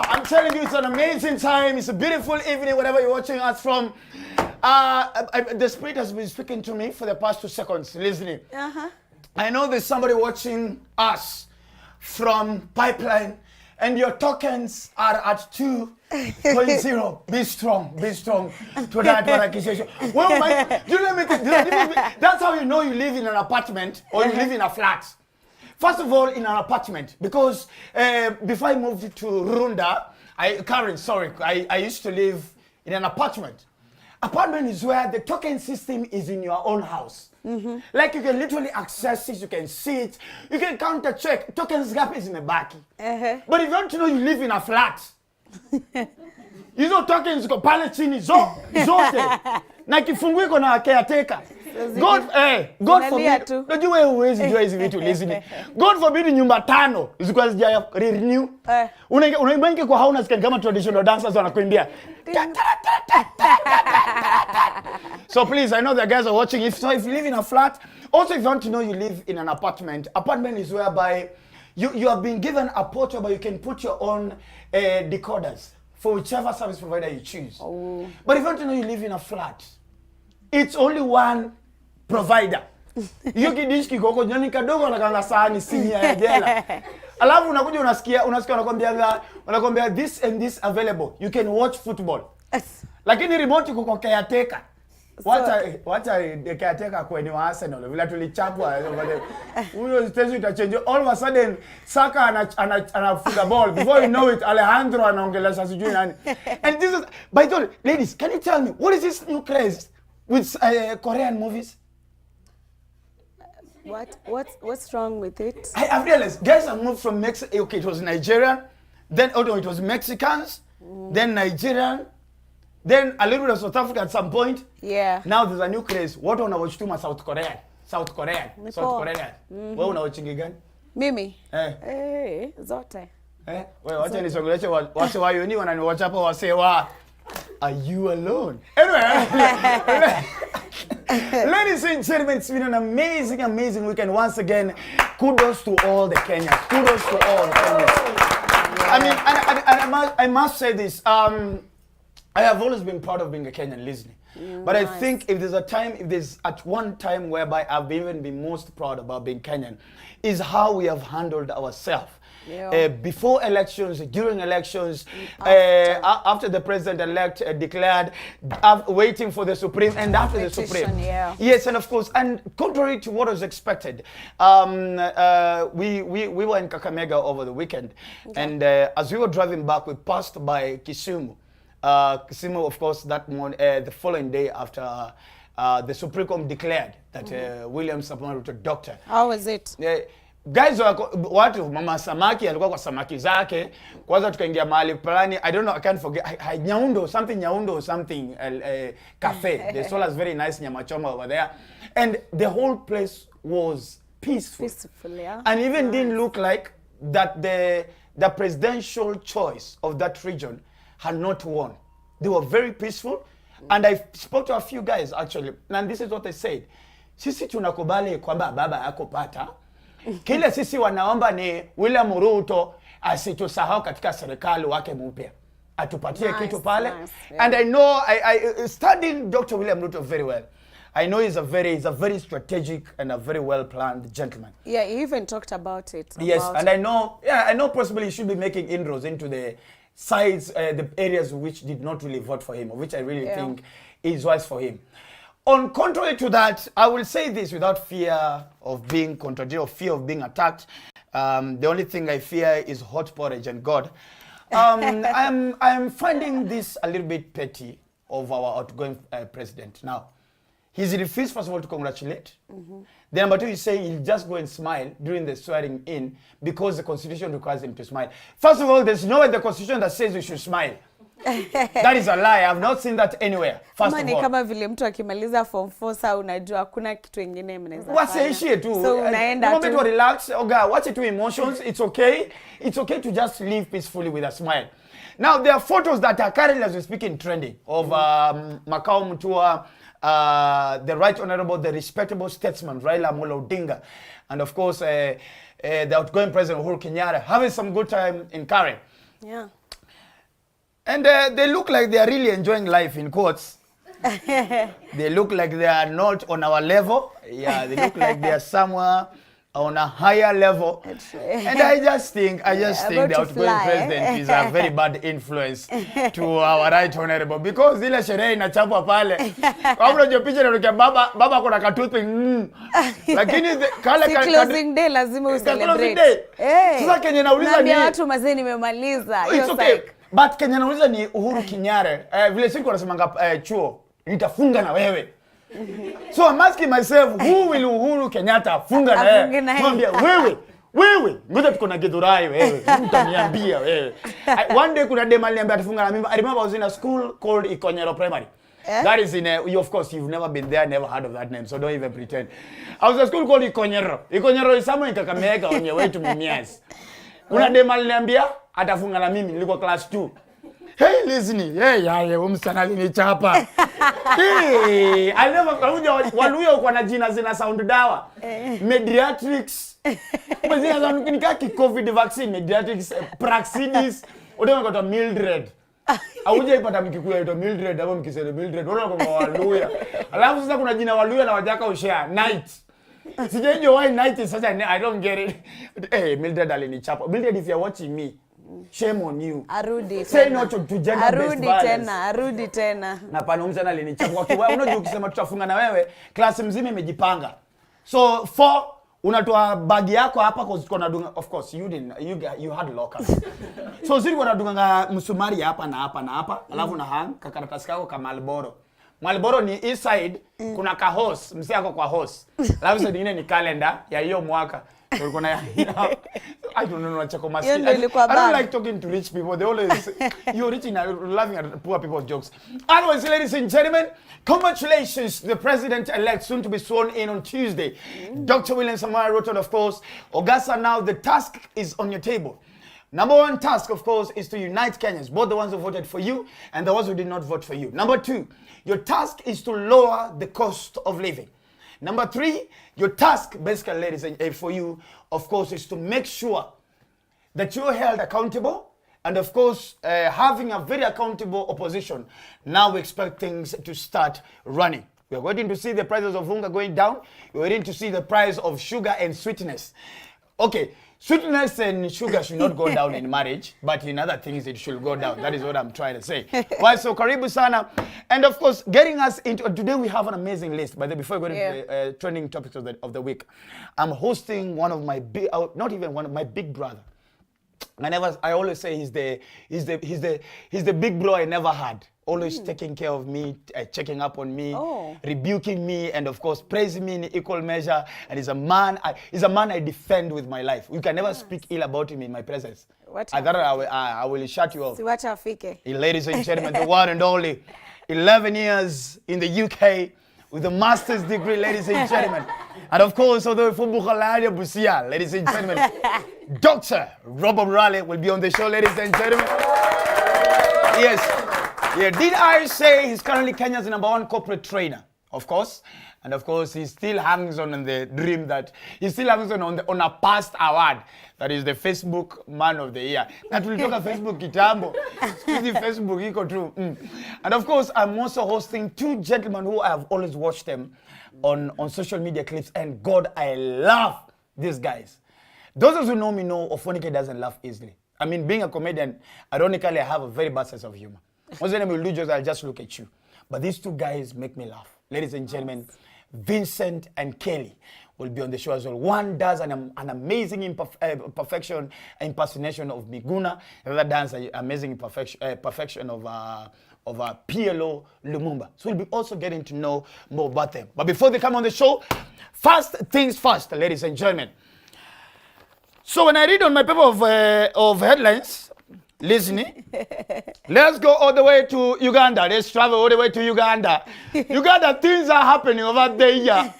I'm telling you, it's an amazing time. It's a beautiful evening, wherever you're watching us from. The Spirit has been speaking to me for the past 2 seconds, listening. I know there's somebody watching us from Pipeline, and your tokens are at 2.0. Be strong to that organization. Well, that's how you know you live in an apartment or you live in a flat. First of all, in an apartment, because before I moved to Runda, I used to live in an apartment. Apartment is where the token system is in your own house. Like you can literally access it, you can see it, you can counter check. Tokens gap is in the back. But if you want to know you live in a flat, you know tokens go pale chini zote. Na kifungu iko na caretaker. God forbid. Unajua huwezi jua hizi vitu listening. God forbid nyumba 5 zikuwa zija renew. Unaimba kwa hauna sikia kama traditional dancers wanakuimbia. So please, I know the guys are watching. If you live in a flat, also if you want to know you live in an apartment, apartment is whereby you have been given a portal where you can put your own decoders for whichever service provider you choose. But if you want to know you live in a flat, it's only one provider. Yuki dishki koko nyani kadogo nakanga sahani sinia ya jela. Alafu unakuja unasikia wanakwambia this and this available. You can watch football. Lakini remote kuko caretaker. Wacha caretaker kwenye wa Arsenal. Vile tulichapwa huyo stage itachange. All of a sudden Saka anafunga ball. Before you know it, Alejandro anaongelesha sijui nani. And this is, by the way, ladies, can you tell me what is this new craze with Korean movies? What's wrong with it? I've realized guys have moved from Mexico. Okay, it was Nigerian, then it was Mexicans, then Nigerian, then a little bit of South Africa at some point. Yeah. Now there's a new craze. What on watch too much South Korean. Wewe unawachingi gani? Mimi? Zote. Wewe wacha nisongeleshe wase wa yoni wananiwatch hapa wase wa. Are you alone? Anyway. Ladies and gentlemen, it's been an amazing weekend. Once again, kudos to all the Kenyans. Kudos to all the Kenyans. I mean, I must say this. I have always been proud of being a Kenyan listening. But I think if there's at one time whereby I've even been most proud about being Kenyan, is how we have handled ourselves. Before elections, during elections, after the president-elect declared, waiting for the Supreme, and after the Supreme. Yes, and of course, and contrary to what was expected, we were in Kakamega over the weekend, and as we were driving back, we passed by Kisumu. Kisumu, of course, that morning, the following day after the Supreme Court declared that William Samoei Ruto, doctor. How was it? Guys, watu mama samaki alikuwa kwa samaki zake, kwanza tukaingia mahali fulani, I don't know, I can't forget, Nyaundo something cafe. They sold us very nice nyama choma over there, and the whole place was peaceful, yeah. And even didn't look like that the presidential choice of that region had not won. They were very peaceful, and I spoke to a few guys actually, and this is what they said. Sisi tunakubali kwamba baba yako pata. Kile sisi wanaomba ni William Ruto asitusahau katika serikali wake mpya. Atupatie kitu pale. Yeah. And I know I studied Dr. William Ruto very well. I know he's a very strategic and a very well planned gentleman. Yeah, he even talked about it. Yes, and I know possibly he should be making inroads into the sides, the areas which did not really vote for him, which I really think is wise for him. On contrary to that, I will say this without fear of being contradicted or fear of being attacked. The only thing I fear is hot porridge and God. I'm finding this a little bit petty of our outgoing president. Now, he's refused, first of all, to congratulate. Then number two, he's saying he'll just go and smile during the swearing in because the Constitution requires him to smile. First of all, there's nowhere in the Constitution that says you should smile. That is a lie. I have not seen that anywhere. First of all. Kama vile mtu akimaliza form 4 saa unajua hakuna kitu kingine mnaweza. Wasiishie tu. So unaenda tu. To relax. Oga, watch it to emotions. It's okay. It's okay to just live peacefully with a smile. Now there are photos that are currently as we speak in trending of Makao Mutua, the Right Honorable, the respectable statesman Raila Amolo Odinga, and of course the outgoing President Uhuru Kenyatta having some good time in Karen. Yeah. And they look like they are really enjoying life, in quotes. They look like they are not on our level. Yeah, they look like they are somewhere on a higher level. And I just think the outgoing president is a very bad influence to our right honorable, because ile sherehe inachapwa pale. Kabla hiyo picha inarukia baba kuna katupi. Lakini closing day lazima ucelebrate. Sasa Kenya nauliza ni watu mazee nimemaliza. It's okay. But Kenya nauliza ni Uhuru Kinyare. Vile siku wanasemanga chuo nitafunga na wewe. So I'm asking myself, who will Uhuru Kenyatta funga na yeye? Mwambia wewe ngoja tuko na Githurai wewe. Utaniambia wewe. One day kuna dem aliniambia atafunga na mimi. I remember I was in a school called Ikonyero Primary. That is in of course you've never been there, never heard of that name, so don't even pretend. I was in a school called Ikonyero. Ikonyero is somewhere in Kakamega on your way to Mumias. Kuna dem aliniambia atafunga na mimi, nilikuwa class 2. Hey, listen, msichana alinichapa. Hey, I never waluyo kwa na jina zina sound dawa. Mediatrix. Mzina za nikaki COVID vaccine, Mediatrix, Praxidis, odema kwa Mildred. Auja ipata mkikuya ito Mildred, hapo mkisele Mildred, odema kwa waluya. Alafu sasa kuna jina waluya na wajaka ushare, Night. Sijaje why Night is such a I don't get it. Hey, Mildred alinichapa. Mildred, if you're watching me, shame on you. Arudi say no to gender-based violence. Arudi tena. Na pana msana alinichapa kwa unajua ukisema tutafunga na wewe, klasi mzima imejipanga. So 4 unatoa bag yako hapa kwa ziko na dunga, of course you had lockers. So zili wanadunga msumari hapa na hapa na hapa, alafu na hang kakaratasi kako kama Marlboro. Marlboro ni east side, kuna ka horse, msi yako kwa horse. Alafu side nyingine ni calendar ya hiyo mwaka. I don't know what chako maski. I don't like talking to rich people. They always you're rich and laughing at poor people's jokes. Anyways, ladies and gentlemen, congratulations to the president-elect soon to be sworn in on Tuesday. Dr. William Samoei Ruto, of course. Augusta, now the task is on your table. Number 1 task, of course, is to unite Kenyans, both the ones who voted for you and the ones who did not vote for you. Number 2, your task is to lower the cost of living. Number 3, your task, basically, ladies and for you, of course, is to make sure that you're held accountable. And of course, having a very accountable opposition, now we expect things to start running. We are waiting to see the prices of hunger going down. We're waiting to see the price of sugar and sweetness. Okay, sweetness and sugar should not go down in marriage, but in other things it should go down. That is what I'm trying to say. Why so karibu sana. And of course, getting us into today we have an amazing list. But before we go into the trending topics of the week, I'm hosting one of my big, not even one of my big brother. I always say he's the big bro I never had. Always taking care of me, checking up on me, rebuking me, and of course praising me in equal measure. And he's a man I defend with my life. You can never speak ill about him in my presence. I will shut you off. Ladies and gentlemen, the one and only 11 years in the UK with a master's degree, ladies and gentlemen. And of course, although Busia, ladies and gentlemen, Dr. Robert Burale will be on the show, ladies and gentlemen. Yes. Yeah, did I say he's currently Kenya's #1 corporate trainer? Of course. And of course, he still hangs on the dream that he still hangs on a past award that is the Facebook Man of the Year. That will talk about Facebook kitambo. Facebook iko true. And of course, I'm also hosting 2 gentlemen who I have always watched them on social media clips. And God, I love these guys. Those who know me know Ofweneke doesn't laugh easily. I mean, being a comedian, ironically, I have a very bad sense of humor. Most of them will do just, I'll just look at you. But these 2 guys make me laugh. Ladies and gentlemen, Vincent and Kelly will be on the show as well. One does an amazing impersonation of Miguna. The other does an amazing perfection of PLO Lumumba. So we'll be also getting to know more about them. But before they come on the show, first things first, ladies and gentlemen. So when I read on my paper of headlines, listening, let's go all the way to Uganda. Let's travel all the way to Uganda. Uganda, things are happening over there.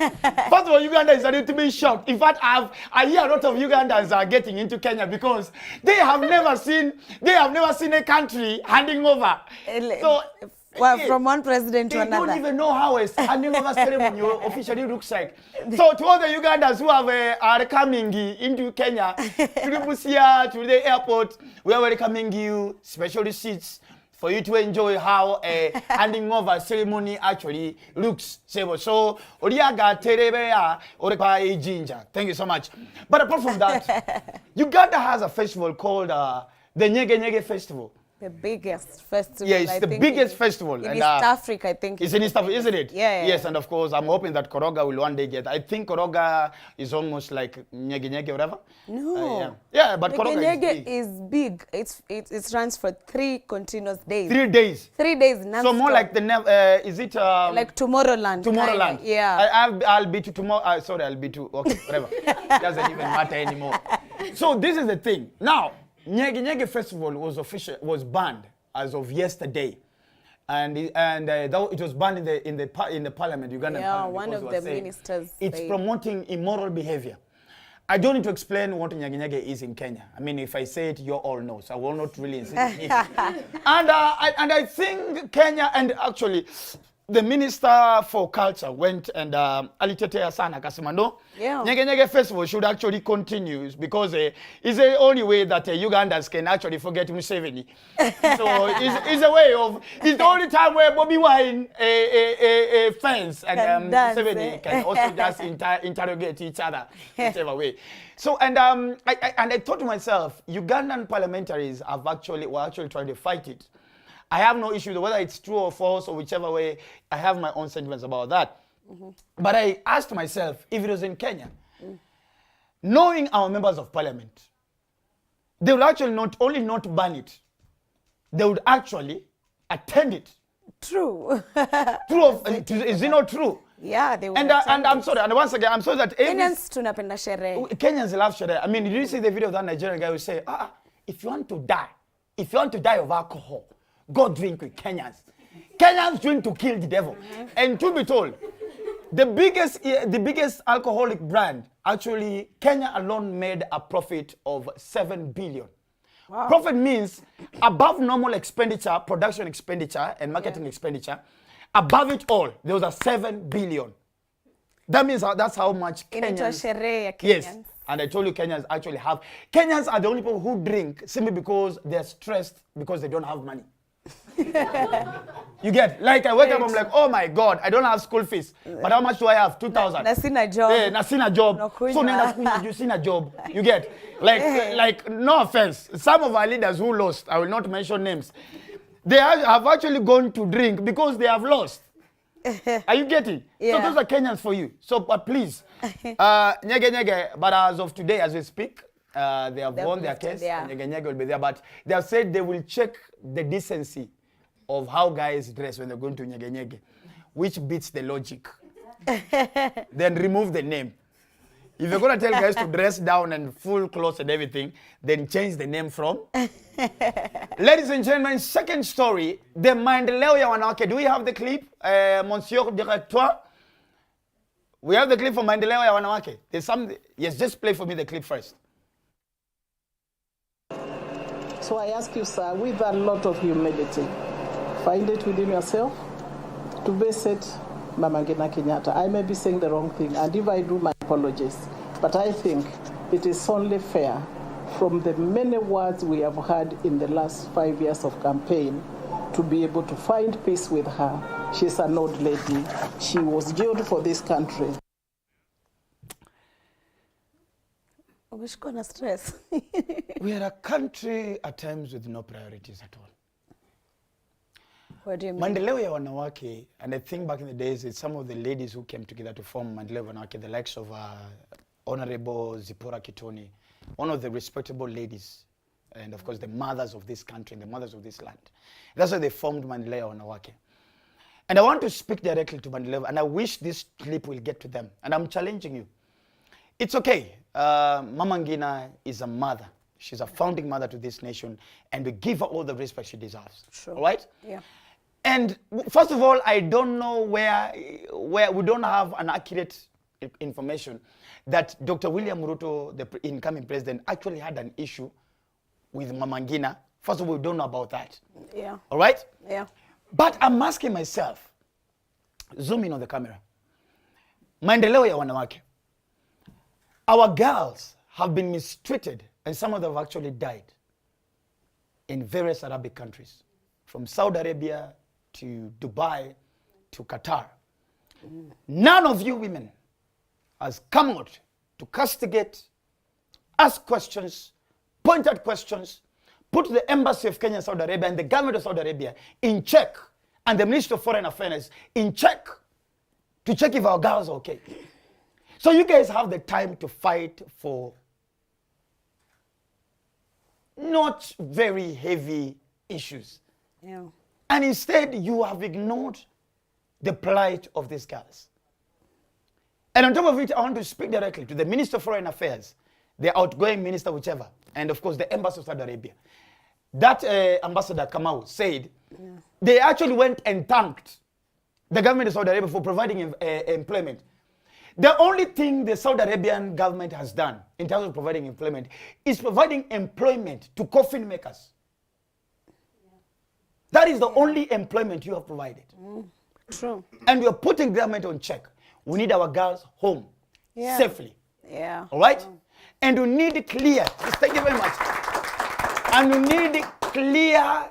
First of all, Uganda is a little bit shocked. In fact, I hear a lot of Ugandans are getting into Kenya because they have never seen a country handing over. So, from one president to another. They don't even know how a handing over ceremony officially looks like. So to all the Ugandans who are coming into Kenya, to the Busia, to the airport, we are welcoming you, special seats, for you to enjoy how a handing over ceremony actually looks. So, Oriaga Terebea, Orepa Ginger. Thank you so much. But apart from that, Uganda has a festival called the Nyege Nyege Festival. The biggest festival. Yeah, it's the biggest festival. In East Africa, I think. It's in East Africa, isn't it? Yeah. Yes, and of course, I'm hoping that Koroga will one day get. I think Koroga is almost like Nyege Nyege, whatever. No. Yeah, but Koroga is big. It runs for 3 continuous days. 3 days. 3 days. Non-stop. So more like the is it like Tomorrowland? Tomorrowland. Yeah. I'll be to tomorrow. Sorry, I'll be to okay, whatever. It doesn't even matter anymore. So this is the thing. Now, Nyege Nyege Festival was banned as of yesterday, and it was banned in the parliament, Ugandan parliament. Yeah, one of the ministers. It's promoting immoral behavior. I don't need to explain what Nyege Nyege is in Kenya. I mean, if I say it, you all know, so I will not really insist. And I think Kenya, and actually, the Minister for Culture went and alitetea sana akasema no, Nyege Nyege Festival should actually continue because it's the only way that Ugandans can actually forget Museveni. So it's a way of, it's the only time where Bobby Wine fans and Museveni can also just interrogate each other whichever way. So and I thought to myself, Ugandan parliamentaries were actually trying to fight it. I have no issue with whether it's true or false or whichever way. I have my own sentiments about that. But I asked myself, if it was in Kenya, knowing our members of parliament, they would actually not only not ban it, they would actually attend it. True. True. Is it not true? Yeah, they would. And I'm sorry. And once again, I'm sorry that Kenyans tunapenda sherehe. Kenyans love sherehe. I mean, did you see the video of that Nigerian guy who say, if you want to die of alcohol, go drink with Kenyans. Kenyans drink to kill the devil. And to be told, the biggest alcoholic brand, actually, Kenya alone made a profit of 7 billion. Wow. Profit means above normal expenditure, production expenditure, and marketing expenditure, above it all, there was a 7 billion. That means that's how much Kenyans. Yes. And I told you Kenyans are the only people who drink simply because they're stressed because they don't have money. You get, like I wake up, I'm like, oh my God, I don't have school fees. But how much do I have? 2,000. Nasina job. Nasina job. So nasina job. You get, like no offense. Some of our leaders who lost, I will not mention names, they have actually gone to drink because they have lost. Are you getting? Yeah. So those are Kenyans for you. So, but please, Nyege Nyege, but as of today, as we speak, they have won their case. Nyege Nyege will be there, but they have said they will check the decency of how guys dress when they're going to Nyege Nyege, which beats the logic. Then remove the name. If you're going to tell guys to dress down and full clothes and everything, then change the name from. Ladies and gentlemen, second story, the Maendeleo ya Wanawake. Do we have the clip, Monsieur Directeur? We have the clip for Maendeleo ya Wanawake. There's some. Yes, just play for me the clip first. So I ask you, sir, with a lot of humility, find it within yourself to visit Mama Ngina Kenyatta. I may be saying the wrong thing, and if I do, my apologies. But I think it is only fair, from the many words we have heard in the last 5 years of campaign, to be able to find peace with her. She's an old lady. She was jailed for this country. Stress. We are a country at times with no priorities at all. What do you mean? Maendeleo ya Wanawake, and I think back in the days, it's some of the ladies who came together to form Maendeleo ya Wanawake, the likes of Honorable Zipporah Kitoni, one of the respectable ladies, and of course the mothers of this country and the mothers of this land. That's why they formed Maendeleo ya Wanawake. And I want to speak directly to Maendeleo, and I wish this clip will get to them. And I'm challenging you. It's okay. Mama Ngina is a mother. She's a founding mother to this nation, and we give her all the respect she deserves. Sure. All right? Yeah. And first of all, I don't know where we don't have an accurate information that Dr. William Ruto, the incoming president, actually had an issue with Mama Ngina. First of all, we don't know about that. Yeah. All right? Yeah. But I'm asking myself, zoom in on the camera. Maendeleo ya Wanawake. Our girls have been mistreated, and some of them have actually died in various Arabic countries. from Saudi Arabia to Dubai to Qatar. None of you women has come out to castigate, ask questions, point out questions, put the embassy of Kenya and Saudi Arabia and the government of Saudi Arabia in check, and the Ministry of Foreign Affairs in check, to check if our girls are okay. So you guys have the time to fight for not very heavy issues. Yeah. And instead, you have ignored the plight of these girls. And on top of it, I want to speak directly to the Minister of Foreign Affairs, the outgoing minister, whichever, and of course the Embassy of Saudi Arabia. That Ambassador Kamau said they actually went and thanked the government of Saudi Arabia for providing employment. The only thing the Saudi Arabian government has done in terms of providing employment is providing employment to coffin makers. That is the only employment you have provided. True. And you're putting government on check. We need our girls home safely. Yeah. All right? And we need clear, thank you very much. And we need clear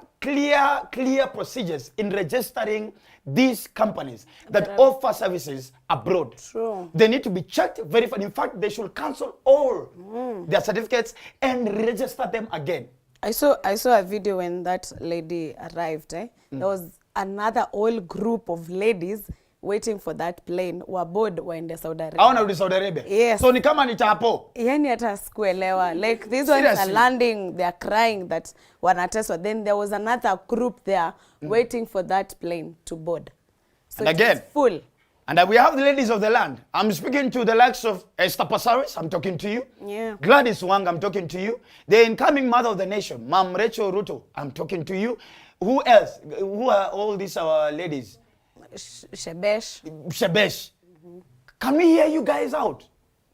procedures in registering these companies that offer services abroad. True. They need to be checked, verified. In fact, they should cancel all their certificates and register them again. I saw a video when that lady arrived. There was another whole group of ladies waiting for that plane. Were in the Saudi Arabia. I want to Saudi Arabia. Yes. So ni kama ni chapo. Yani hata sikuelewa. Like these ones are landing, they are crying that wanateswa. Then there was another group there waiting for that plane to board. So and again, it's full. And we have the ladies of the land. I'm speaking to the likes of Esther Passaris, I'm talking to you. Yeah. Gladys Wang, I'm talking to you. The incoming mother of the nation, Mam Rachel Ruto, I'm talking to you. Who else? Who are all these our ladies? Shebesh. Can we hear you guys out?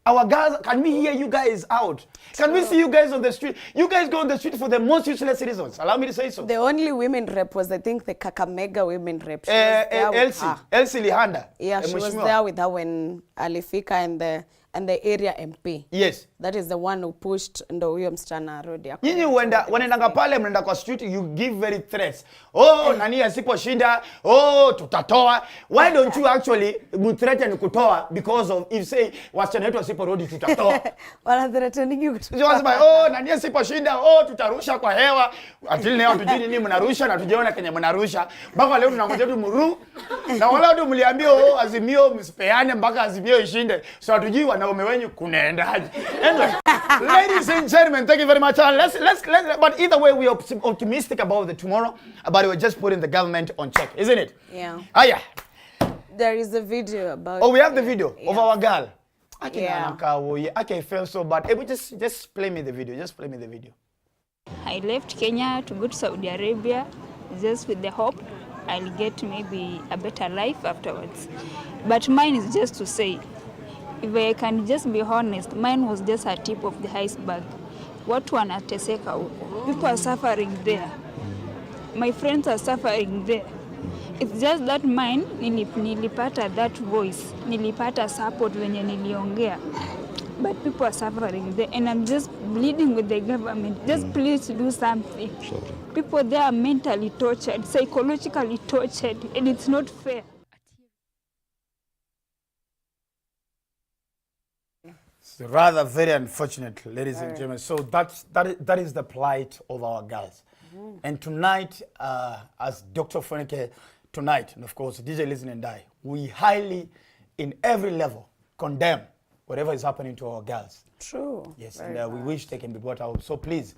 Our girls, can we hear you guys out? Can we see you guys on the street? You guys go on the street for the most useless reasons. Allow me to say so. The only women rep was, I think, the Kakamega women rep. Elsie Lihanda. Yeah, she was there with her when Alifika and the area MP. Yes. That is the one who pushed ndo huyo msichana road ya. Nyinyi wanaendanga pale mnaenda kwa street, you give very threats. Oh, nani asiposhinda, oh tutatoa. Why don't you actually threaten kutoa because of if say wasichana wetu asiporudi tutatoa. Wana threatening you. Oh, nani asiposhinda, oh tutarusha kwa hewa. Atili leo tujui nini mnarusha na tujiona kenye mnarusha. Mpaka leo tunangoja tu muru. Na wala watu mliambia oh Azimio msipeane mpaka Azimio ishinde. So hatujui wanaume wenyu kunaendaje. Anyway, ladies and gentlemen, thank you very much. Let's but either way we are optimistic about the tomorrow, but we're just putting the government on check, isn't it? Yeah. Yeah. There is a video about. Oh, we have the video of our girl. Yeah. I feel so bad. Hey, just play me the video. Just play me the video. I left Kenya to go to Saudi Arabia just with the hope I'll get maybe a better life afterwards. But mine is just to say, if I can just be honest, mine was just a tip of the iceberg. Watu wanateseka huko. People are suffering there. My friends are suffering there. It's just that mine, nilipata that voice, nilipata support venye niliongea. But people are suffering there, and I'm just pleading with the government, just please do something. Sorry. People there are mentally tortured, psychologically tortured, and it's not fair. It's rather very unfortunate, ladies and gentlemen. So that is the plight of our girls. And tonight, as Dr. Ofweneke Tonight, and of course, DJ Listen and I, we highly, in every level, condemn whatever is happening to our girls. True. Yes, and we wish they can be brought out. So please,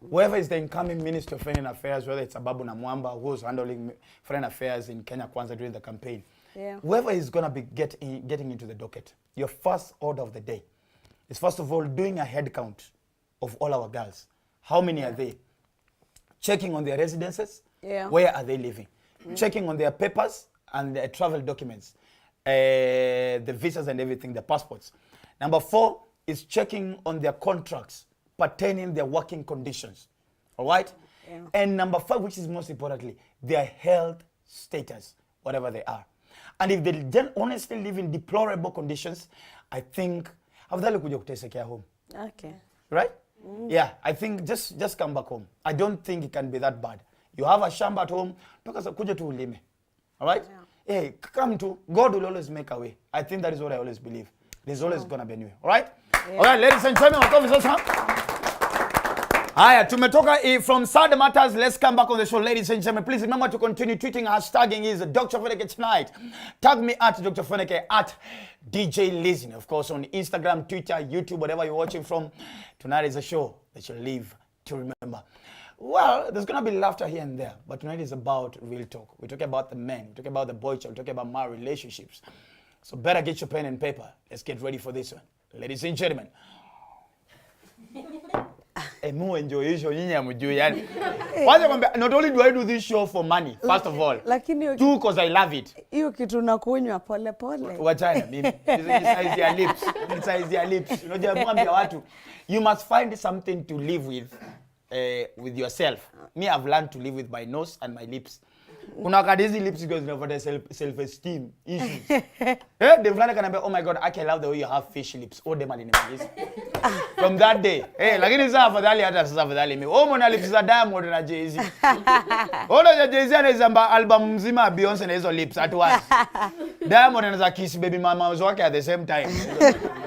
whoever is the incoming Minister of Foreign Affairs, whether it's Ababu Namwamba, who's handling foreign affairs in Kenya Kwanza during the campaign, whoever is going to be getting into the docket, your first order of the day is first of all doing a head count of all our girls. How many are they? Checking on their residences. Where are they living? Checking on their papers and their travel documents, the visas and everything, the passports. Number 4 is checking on their contracts pertaining their working conditions. All right? And number 5, which is most importantly, their health status, whatever they are. And if they honestly live in deplorable conditions, I think afadhali kuja kuteseka home. Okay. Right? Yeah, I think just come back home. I don't think it can be that bad. You have a shamba at home, kuja tu ulime. All right? Yeah. Hey, come to, God will always make a way. I think that is what I always believe. There's always going to be a way. All right? Yeah. All right, ladies and gentlemen, our conversation. Haya, tumetoka from sad matters. Let's come back on the show, ladies and gentlemen. Please remember to continue tweeting. Hashtagging is Dr. Ofweneke Tonight. Tag me at Dr. Ofweneke at DJ Lizzy. Of course, on Instagram, Twitter, YouTube, whatever you're watching from. Tonight is a show that you'll live to remember. Well, there's going to be laughter here and there, but tonight is about real talk. We're talking about the men. We're talking about the boy child. We're talking about my relationships. So better get your pen and paper. Let's get ready for this one. Ladies and gentlemen. Enjoy this show. Not only do I do this show for money, first of all, two, because I love it. Hiyo kitu nakunywa pole pole. Wachana mimi. It's their lips. It's their lips. You must find something to live with yourself. Me, I've learned to live with my nose and my lips. Kuna kadizi lips because never self-esteem issues. The flana can be, oh my God, I can love the way you have fish lips. Oh, them from that day. Hey, lakini sasa afadhali hata sasa afadhali mimi. Oh, mona lips za Diamond na Jay-Z. Ona Jay-Z anaweza album mzima Beyonce na hizo lips at once. Diamond anaweza kiss baby mama wake at the same time.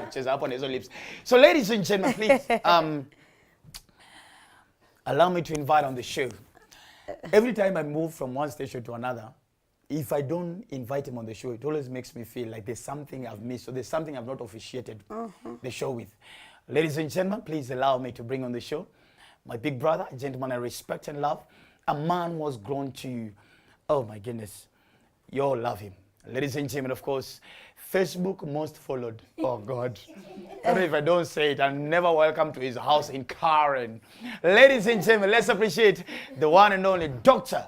Cheza hapo na hizo lips. So ladies and gentlemen, please allow me to invite on the show. Every time I move from one station to another, if I don't invite him on the show, it always makes me feel like there's something I've missed, or there's something I've not officiated the show with. Ladies and gentlemen, please allow me to bring on the show my big brother, a gentleman I respect and love, a man who was grown to, oh my goodness, you all love him. Ladies and gentlemen, of course, Facebook most followed. Oh God. I don't know if I don't say it. I'm never welcome to his house in Karen. Ladies and gentlemen, let's appreciate the one and only Dr.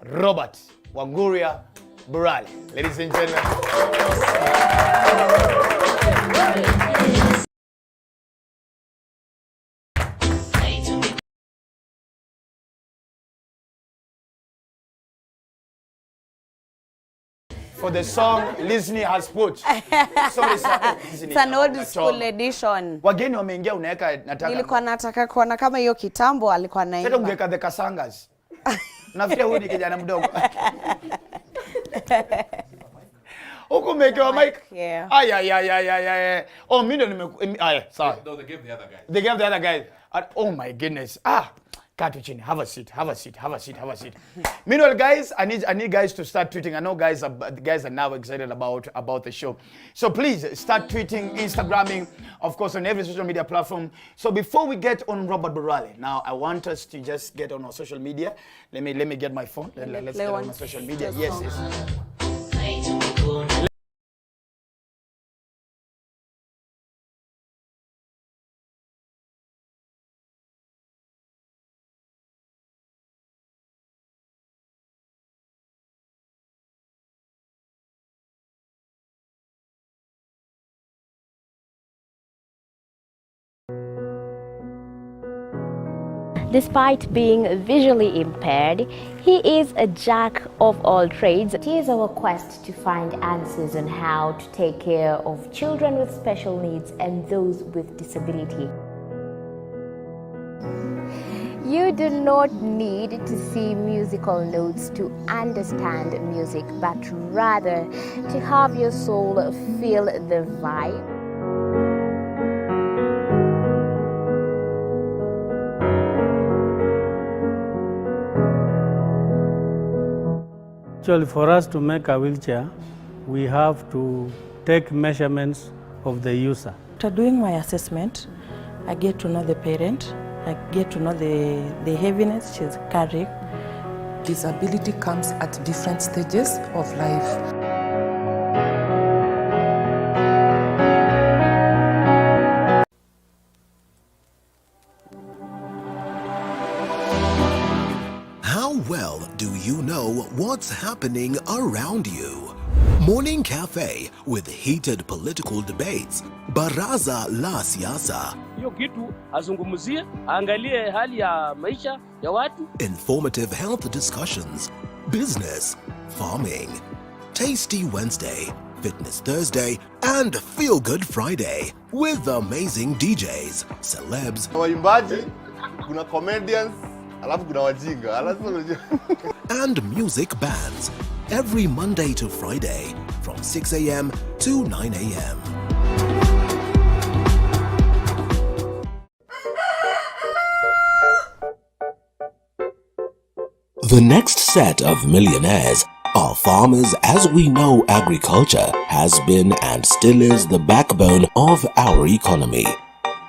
Robert Burale. Ladies and gentlemen. For the song Listening has put. It's an old school edition. Wageni wameingia unaweka nataka. Nilikuwa nataka kuona kama hiyo kitambo alikuwa naimba. Sasa ungeka the Kasangas. Nafikiria huyu ni kijana mdogo. Huko mekewa mic. Yeah. Ay. Oh, mimi ndo sorry. No, they gave the other guy. They gave the other guy. Oh my goodness. Katuchini, have a seat. Meanwhile, guys, I need guys to start tweeting. I know guys are now excited about the show. So please start tweeting, Instagramming, of course, on every social media platform. So before we get on Robert Burale, now I want us to just get on our social media. Let me get my phone. Let's get on my social media. Yes. Despite being visually impaired, he is a jack of all trades. It is our quest to find answers on how to take care of children with special needs and those with disability. You do not need to see musical notes to understand music, but rather to have your soul feel the vibe. Actually, for us to make a wheelchair, we have to take measurements of the user. After doing my assessment, I get to know the parent, I get to know the heaviness she's carrying. Disability comes at different stages of life. Well, do you know what's happening around you? Morning Cafe with heated political debates. Baraza la siasa. Hiyo kitu azungumzie, angalie hali ya maisha ya watu. Informative health discussions. Business, farming. Tasty Wednesday, Fitness Thursday, and Feel Good Friday with amazing DJs, celebs. Waimbaji, kuna comedians, Alafu kuna wajinga. And music bands every Monday to Friday from 6 a.m. to 9 a.m. The next set of millionaires are farmers. As we know, agriculture has been and still is the backbone of our economy.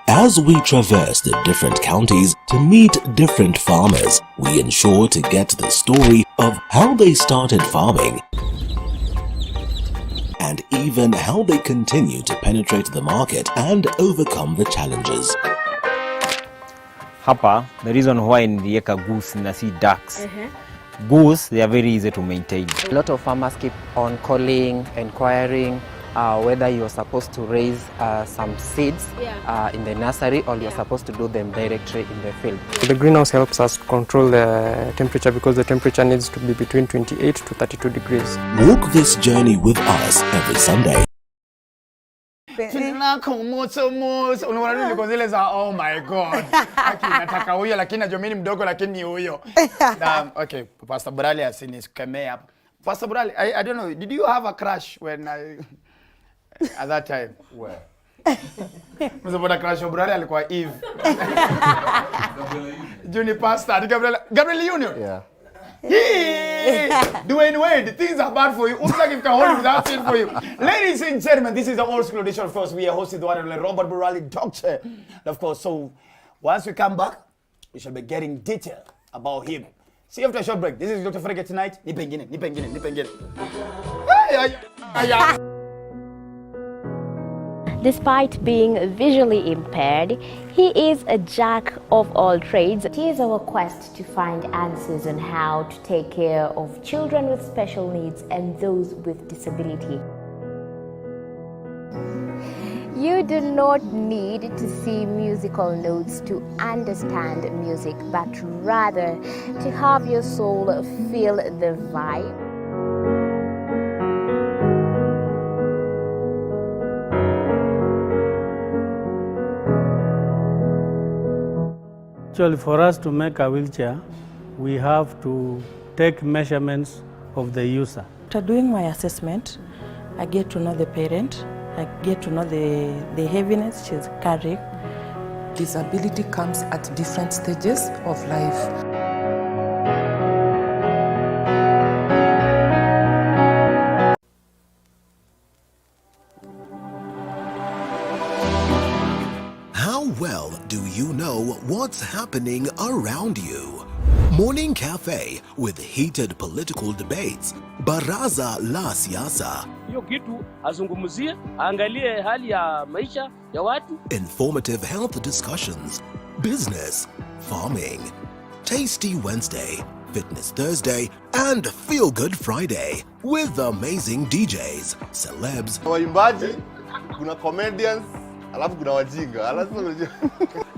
As we traverse the different counties to meet different farmers, we ensure to get the story of how they started farming and even how they continue to penetrate the market and overcome the challenges. Hapa, the reason why niliweka goose na si ducks. Goose, they are very easy to maintain. A lot of farmers keep on calling, inquiring whether you're supposed to raise some seeds in the nursery or you're supposed to do them directly in the field. The greenhouse helps us control the temperature because the temperature needs to be between 28 to 32 degrees. Walk this journey with us every Sunday. Oh my God. Nataka huyo lakini najua mimi mdogo lakini ni huyo. Okay, Pastor Burale asinikemea hapa. Pastor Burale, I don't know, did you have a crush when at that time? Where? Mzee crush wa Burale alikuwa Eve. Junior Pastor, Gabriel Union. Yeah. Dwayne Wade, things are bad for you. Looks like if can hold without it for you. Ladies and gentlemen, this is the old school edition. Of course, we are hosted the one and only Robert Burale, doctor. Of course, so once we come back, we shall be getting detail about him. See you after a short break. This is Dr. Ofweneke Tonight. Nipengine. Despite being visually impaired, he is a jack of all trades. It is our quest to find answers on how to take care of children with special needs and those with disability. You do not need to see musical notes to understand music, but rather to have your soul feel the vibe. Actually, for us to make a wheelchair, we have to take measurements of the user. After doing my assessment, I get to know the parent, I get to know the heaviness she's carrying. Disability comes at different stages of life. How well do you know what's happening around you? Morning Cafe with heated political debates. Baraza la Siasa. Hiyo kitu azungumzie, angalie hali ya maisha ya watu. Informative health discussions. Business, farming. Tasty Wednesday, Fitness Thursday, and Feel Good Friday with amazing DJs, celebs, Waimbaji, kuna comedians, alafu kuna wajinga.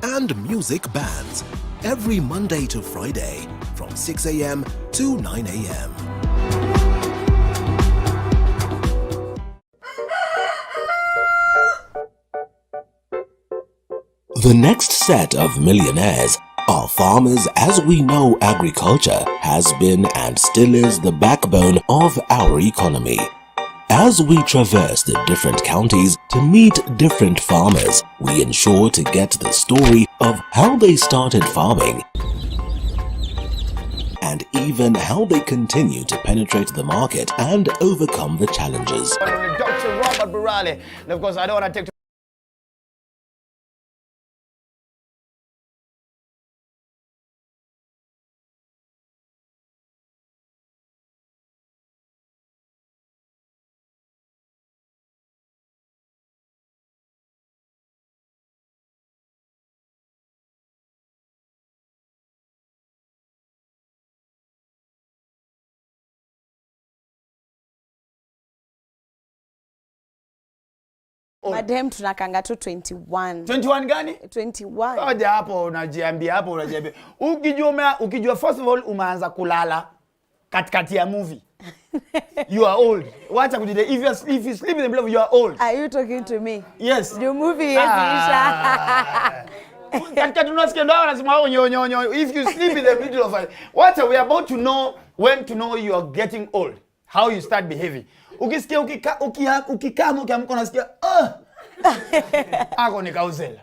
and music bands every Monday to Friday from 6 a.m. to 9 a.m. The next set of millionaires are farmers. As we know, agriculture has been and still is the backbone of our economy. As we traverse the different counties to meet different farmers, we ensure to get the story of how they started farming and even how they continue to penetrate the market and overcome the challenges. Dr. Robert Burale. And of course, I don't want to take Madam tunakanga tu 21. 21 gani? 21. Oja hapo unajiambia ukijua first of all umeanza kulala katikati ya movie. You are old. Wacha kujide if you sleep in the middle of you are old. Are you talking to me? Yes. The movie is Isha. Katika tunasikia ndio wanasema if you sleep in the middle of it. What we are about to know when to know you are getting old. How you start behaving. Ukisikia ukikama ukiamka unasikia ako nikauzela.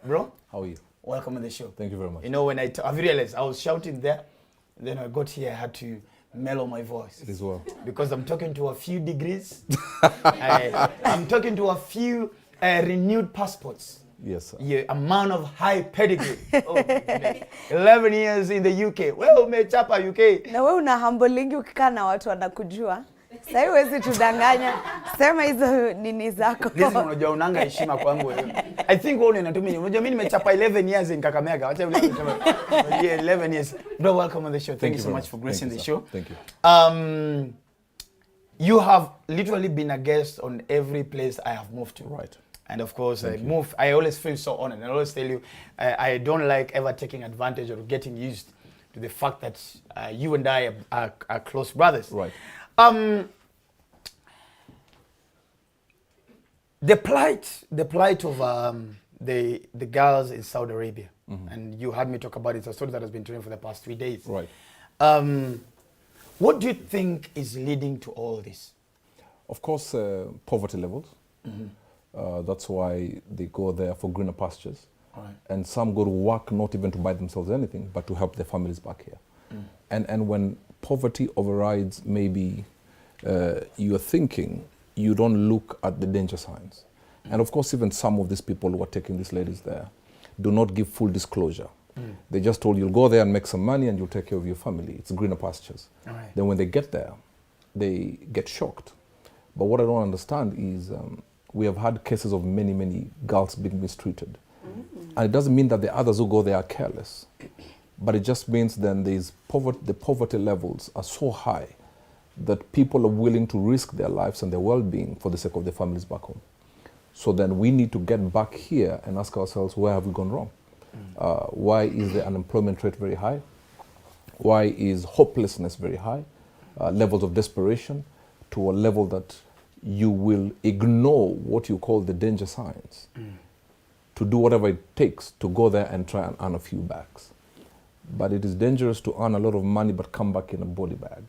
Bro, how are you? Welcome on the show. Thank you very much. You know, when I've realized I was shouting there, then I got here, I had to mellow my voice. It is well. Because I'm talking to a few degrees. I'm talking to a few renewed passports. Yes, sir. Yeah, a man of high pedigree. 11 years in the UK. Well, umechapa UK. Na wewe una humbling ukikaa na watu wanakujua. Sasa hiyo huwezi tudanganya. Sema hizo nini zako. Listen, unajua unanga heshima kwangu wewe. I think wewe unatumia. Unajua mimi nimechapa 11 years in Kakamega. Acha ule 11 years. Bro, welcome on the show. Thank you so much for gracing the show. Thank you. You have literally been a guest on every place I have moved to. Right. And of course, I always feel so honored. And I always tell you, I don't like ever taking advantage or getting used to the fact that you and I are close brothers. Right. The plight of the girls in Saudi Arabia, and you had me talk about it. It's a story that has been trending for the past 3 days. Right. What do you think is leading to all this? Of course, poverty levels. That's why they go there for greener pastures. Right. And some go to work not even to buy themselves anything, but to help their families back here. And when poverty overrides maybe your thinking, you don't look at the danger signs. And of course, even some of these people who are taking these ladies there do not give full disclosure. They just told you'll go there and make some money and you'll take care of your family. It's greener pastures. Right. Then when they get there, they get shocked. But what I don't understand is we have had cases of many, many girls being mistreated. And it doesn't mean that the others who go there are careless. But it just means then the poverty levels are so high that people are willing to risk their lives and their well-being for the sake of their families back home. So then we need to get back here and ask ourselves, where have we gone wrong? Why is the unemployment rate very high? Why is hopelessness very high? Levels of desperation to a level that you will ignore what you call the danger signs to do whatever it takes to go there and try and earn a few bags. But it is dangerous to earn a lot of money but come back in a body bag.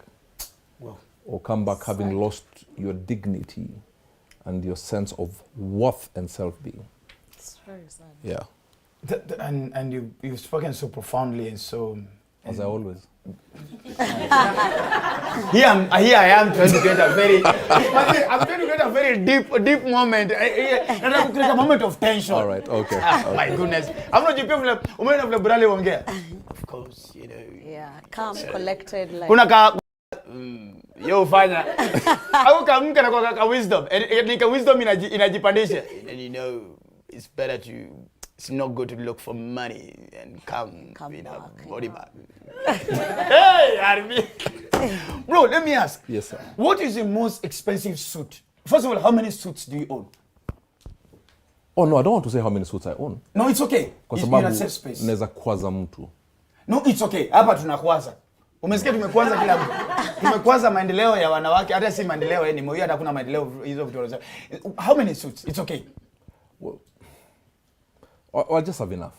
Well, or come back having lost your dignity and your sense of worth and self-being. It's very sad. Yeah. And you've spoken so profoundly and so... As I always. Here I am trying to get a very... I'm trying to get a very deep moment. A moment of tension. All right, okay. My goodness. I'm not Robert Burale wongea. Of course, you know. Yeah, calm, collected. Like. Kuna ka... Yo fanya. Ako kamka na kwa wisdom. Nika wisdom inajipandisha. And you know, it's better to... It's not good to look for money and come in a body bag. Hey, Arby. Bro, let me ask. Yes, sir. What is the most expensive suit? First of all, how many suits do you own? Oh, no, I don't want to say how many suits I own. No, it's okay. Kwa You're sababu in a safe space. Naweza kwaza mtu. No, it's okay. Hapa tunakwaza. Umesikia tumekwaza kila mtu. Tumekwaza maendeleo ya wanawake, hata si maendeleo yeni, moyo hata kuna maendeleo hizo vitu wanasema. How many suits? It's okay. Well, I just have enough.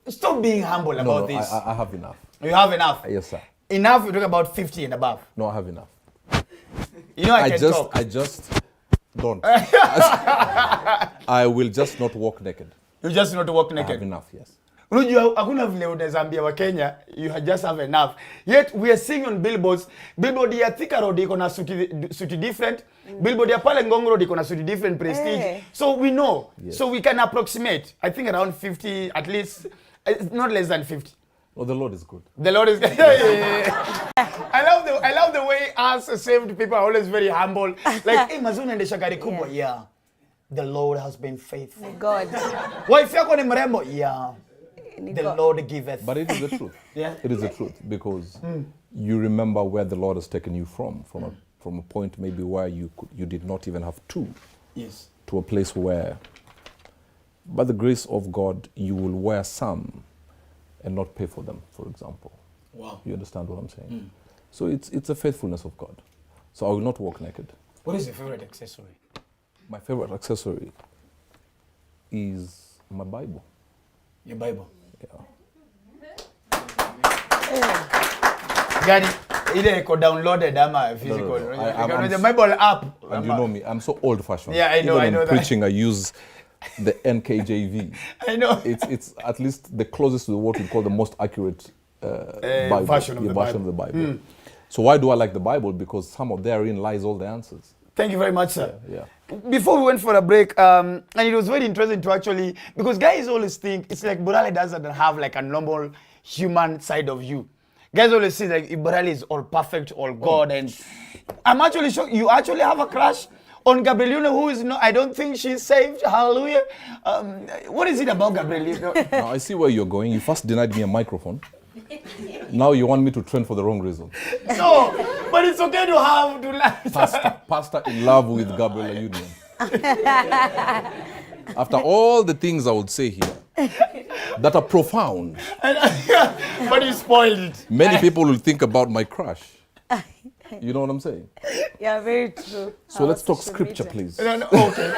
Stop being humble about this. I have enough. You have enough? Yes, sir. Enough, you talk about 50 and above. No, I have enough. You know I can talk. I just don't. I will just not walk naked. You just not walk naked? I have enough, yes. Unajua hakuna vile unazambia wa Kenya, you just have enough. Yet we are seeing on billboards, billboard ya Thika Road iko na suti different, billboard ya pale Ngong Road iko na suti different prestige. So we know. Yes. So we can approximate. I think around 50 at least, not less than 50. Oh, the Lord is good. The Lord is good. I love the way us saved people are always very humble. Like, hey, mazuni ndesha gari kubwa. Yeah. The Lord has been faithful. God. Wife yako ni mrembo. Yeah. The Lord giveth. But it is the truth. Yeah. It is the truth because you remember where the Lord has taken you from a point maybe where you did not even have two. Yes. To a place where, by the grace of God, you will wear some and not pay for them, for example. Wow. You understand what I'm saying? So it's a faithfulness of God. So I will not walk naked. What is your favorite accessory? My favorite accessory is my Bible. Your Bible. Gani, ile iko downloaded ama physical. I'm the Bible app. And you know me, I'm so old-fashioned. Yeah, I know. Even I know when preaching, I use the NKJV. I know. It's at least the closest to what we call the most accurate Bible, version of the Bible. So why do I like the Bible? Because some of therein lies all the answers. Thank you very much, sir. Yeah. Before we went for a break, and it was very interesting to actually, because guys always think it's like Burale doesn't have like a normal human side of you. Guys always say like Burale is all perfect, all God, and I'm actually shocked you actually have a crush on Gabrielina, who is not. I don't think she's saved. Hallelujah. What is it about Gabrielina? Now I see where you're going. You first denied me a microphone. Now you want me to trend for the wrong reason. No, but it's okay to have to pastor in love with Gabriela Union. After all the things I would say here that are profound, but you spoiled it. Many people will think about my crush. You know what I'm saying? Yeah, very true. So let's talk scripture, please. No, okay.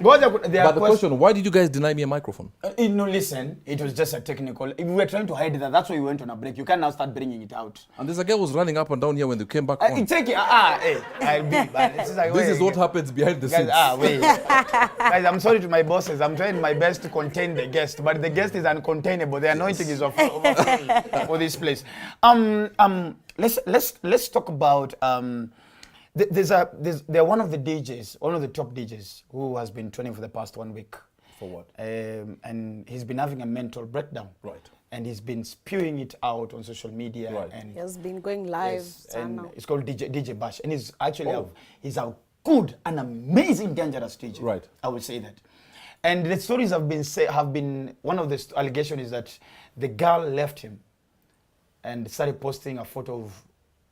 But the question, why did you guys deny me a microphone? No, listen, it was just a technical. If we were trying to hide that, that's why we went on a break. You can now start bringing it out. And there's a guy who was running up and down here when they came back on. Take it. I'll be. But this is what happens behind the scenes. Wait. Guys, I'm sorry to my bosses. I'm trying my best to contain the guest, but the guest is uncontainable. The anointing is over for this place. Let's talk about they're one of the DJs, one of the top DJs who has been training for the past 1 week. For what? And he's been having a mental breakdown. Right. And he's been spewing it out on social media. Right. And he has been going live. Yes, and it's called DJ Bash. And he's actually he's a good and amazing dangerous DJ. Right. I would say that. And the stories have been one of the allegations is that the girl left him and started posting a photo of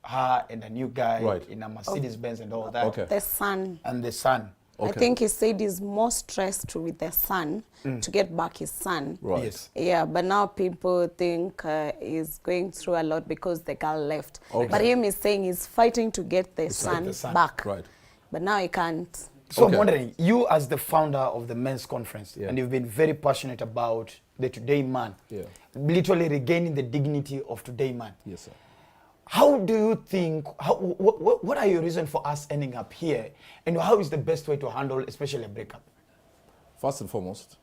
her and a new guy in a Mercedes Benz and all that. The son. And the son. I think he said he's more stressed with the son to get back his son. Right. Yes. Yeah, but now people think he's going through a lot because the girl left. Okay. But him is saying he's fighting to get the son back. Right. But now he can't. So I'm wondering, you as the founder of the men's conference, and you've been very passionate about the today man, literally regaining the dignity of today man. Yes, sir. How do you think, what are your reasons for us ending up here? And how is the best way to handle especially a breakup? First and foremost,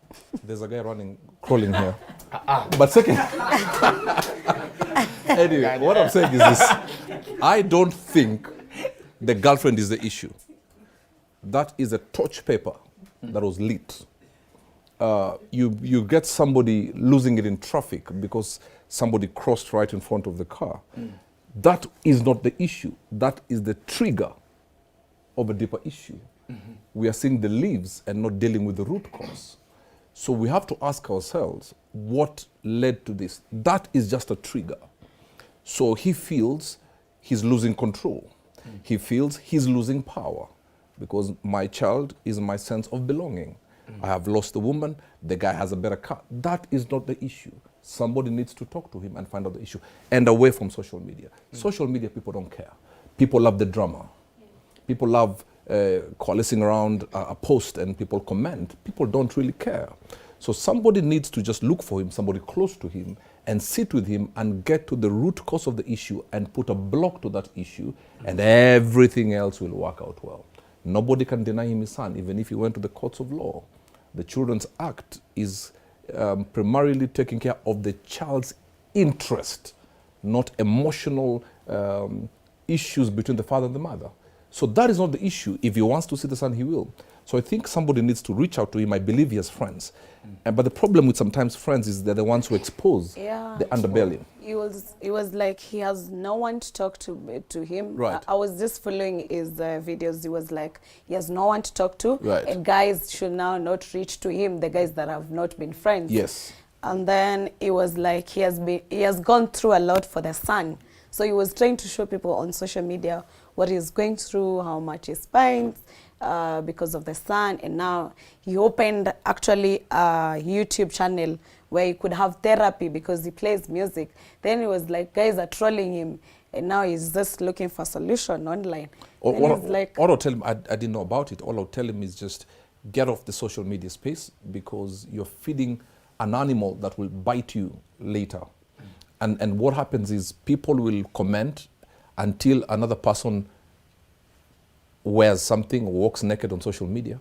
there's a guy crawling here. But second, anyway, what I'm saying is this. I don't think the girlfriend is the issue. That is a torch paper that was lit. You get somebody losing it in traffic because somebody crossed right in front of the car. That is not the issue. That is the trigger of a deeper issue. We are seeing the leaves and not dealing with the root cause. So we have to ask ourselves, what led to this? That is just a trigger. So he feels he's losing control. He feels he's losing power because my child is my sense of belonging. I have lost the woman, the guy has a better car. That is not the issue. Somebody needs to talk to him and find out the issue. And away from social media. Social media, people don't care. People love the drama. People love coalescing around a post and people comment. People don't really care. So somebody needs to just look for him, somebody close to him, and sit with him and get to the root cause of the issue and put a block to that issue, and everything else will work out well. Nobody can deny him his son, even if he went to the courts of law. The Children's Act is primarily taking care of the child's interest, not emotional issues between the father and the mother. So that is not the issue. If he wants to see the son, he will. So I think somebody needs to reach out to him. I believe he has friends. But the problem with sometimes friends is they're the ones who expose the underbelly. It was like he has no one to talk to him. Right. I was just following his videos. He was like, he has no one to talk to. Right. And guys should now not reach to him, the guys that have not been friends. Yes. And then it was like he has gone through a lot for the son. So he was trying to show people on social media what he's going through, how much he spends because of the son. And now he opened actually a YouTube channel where he could have therapy because he plays music. Then it was like guys are trolling him, and now he's just looking for a solution online. All I'll tell him, I didn't know about it. All I'll tell him is just get off the social media space because you're feeding an animal that will bite you later. And what happens is people will comment until another person wears something, walks naked on social media,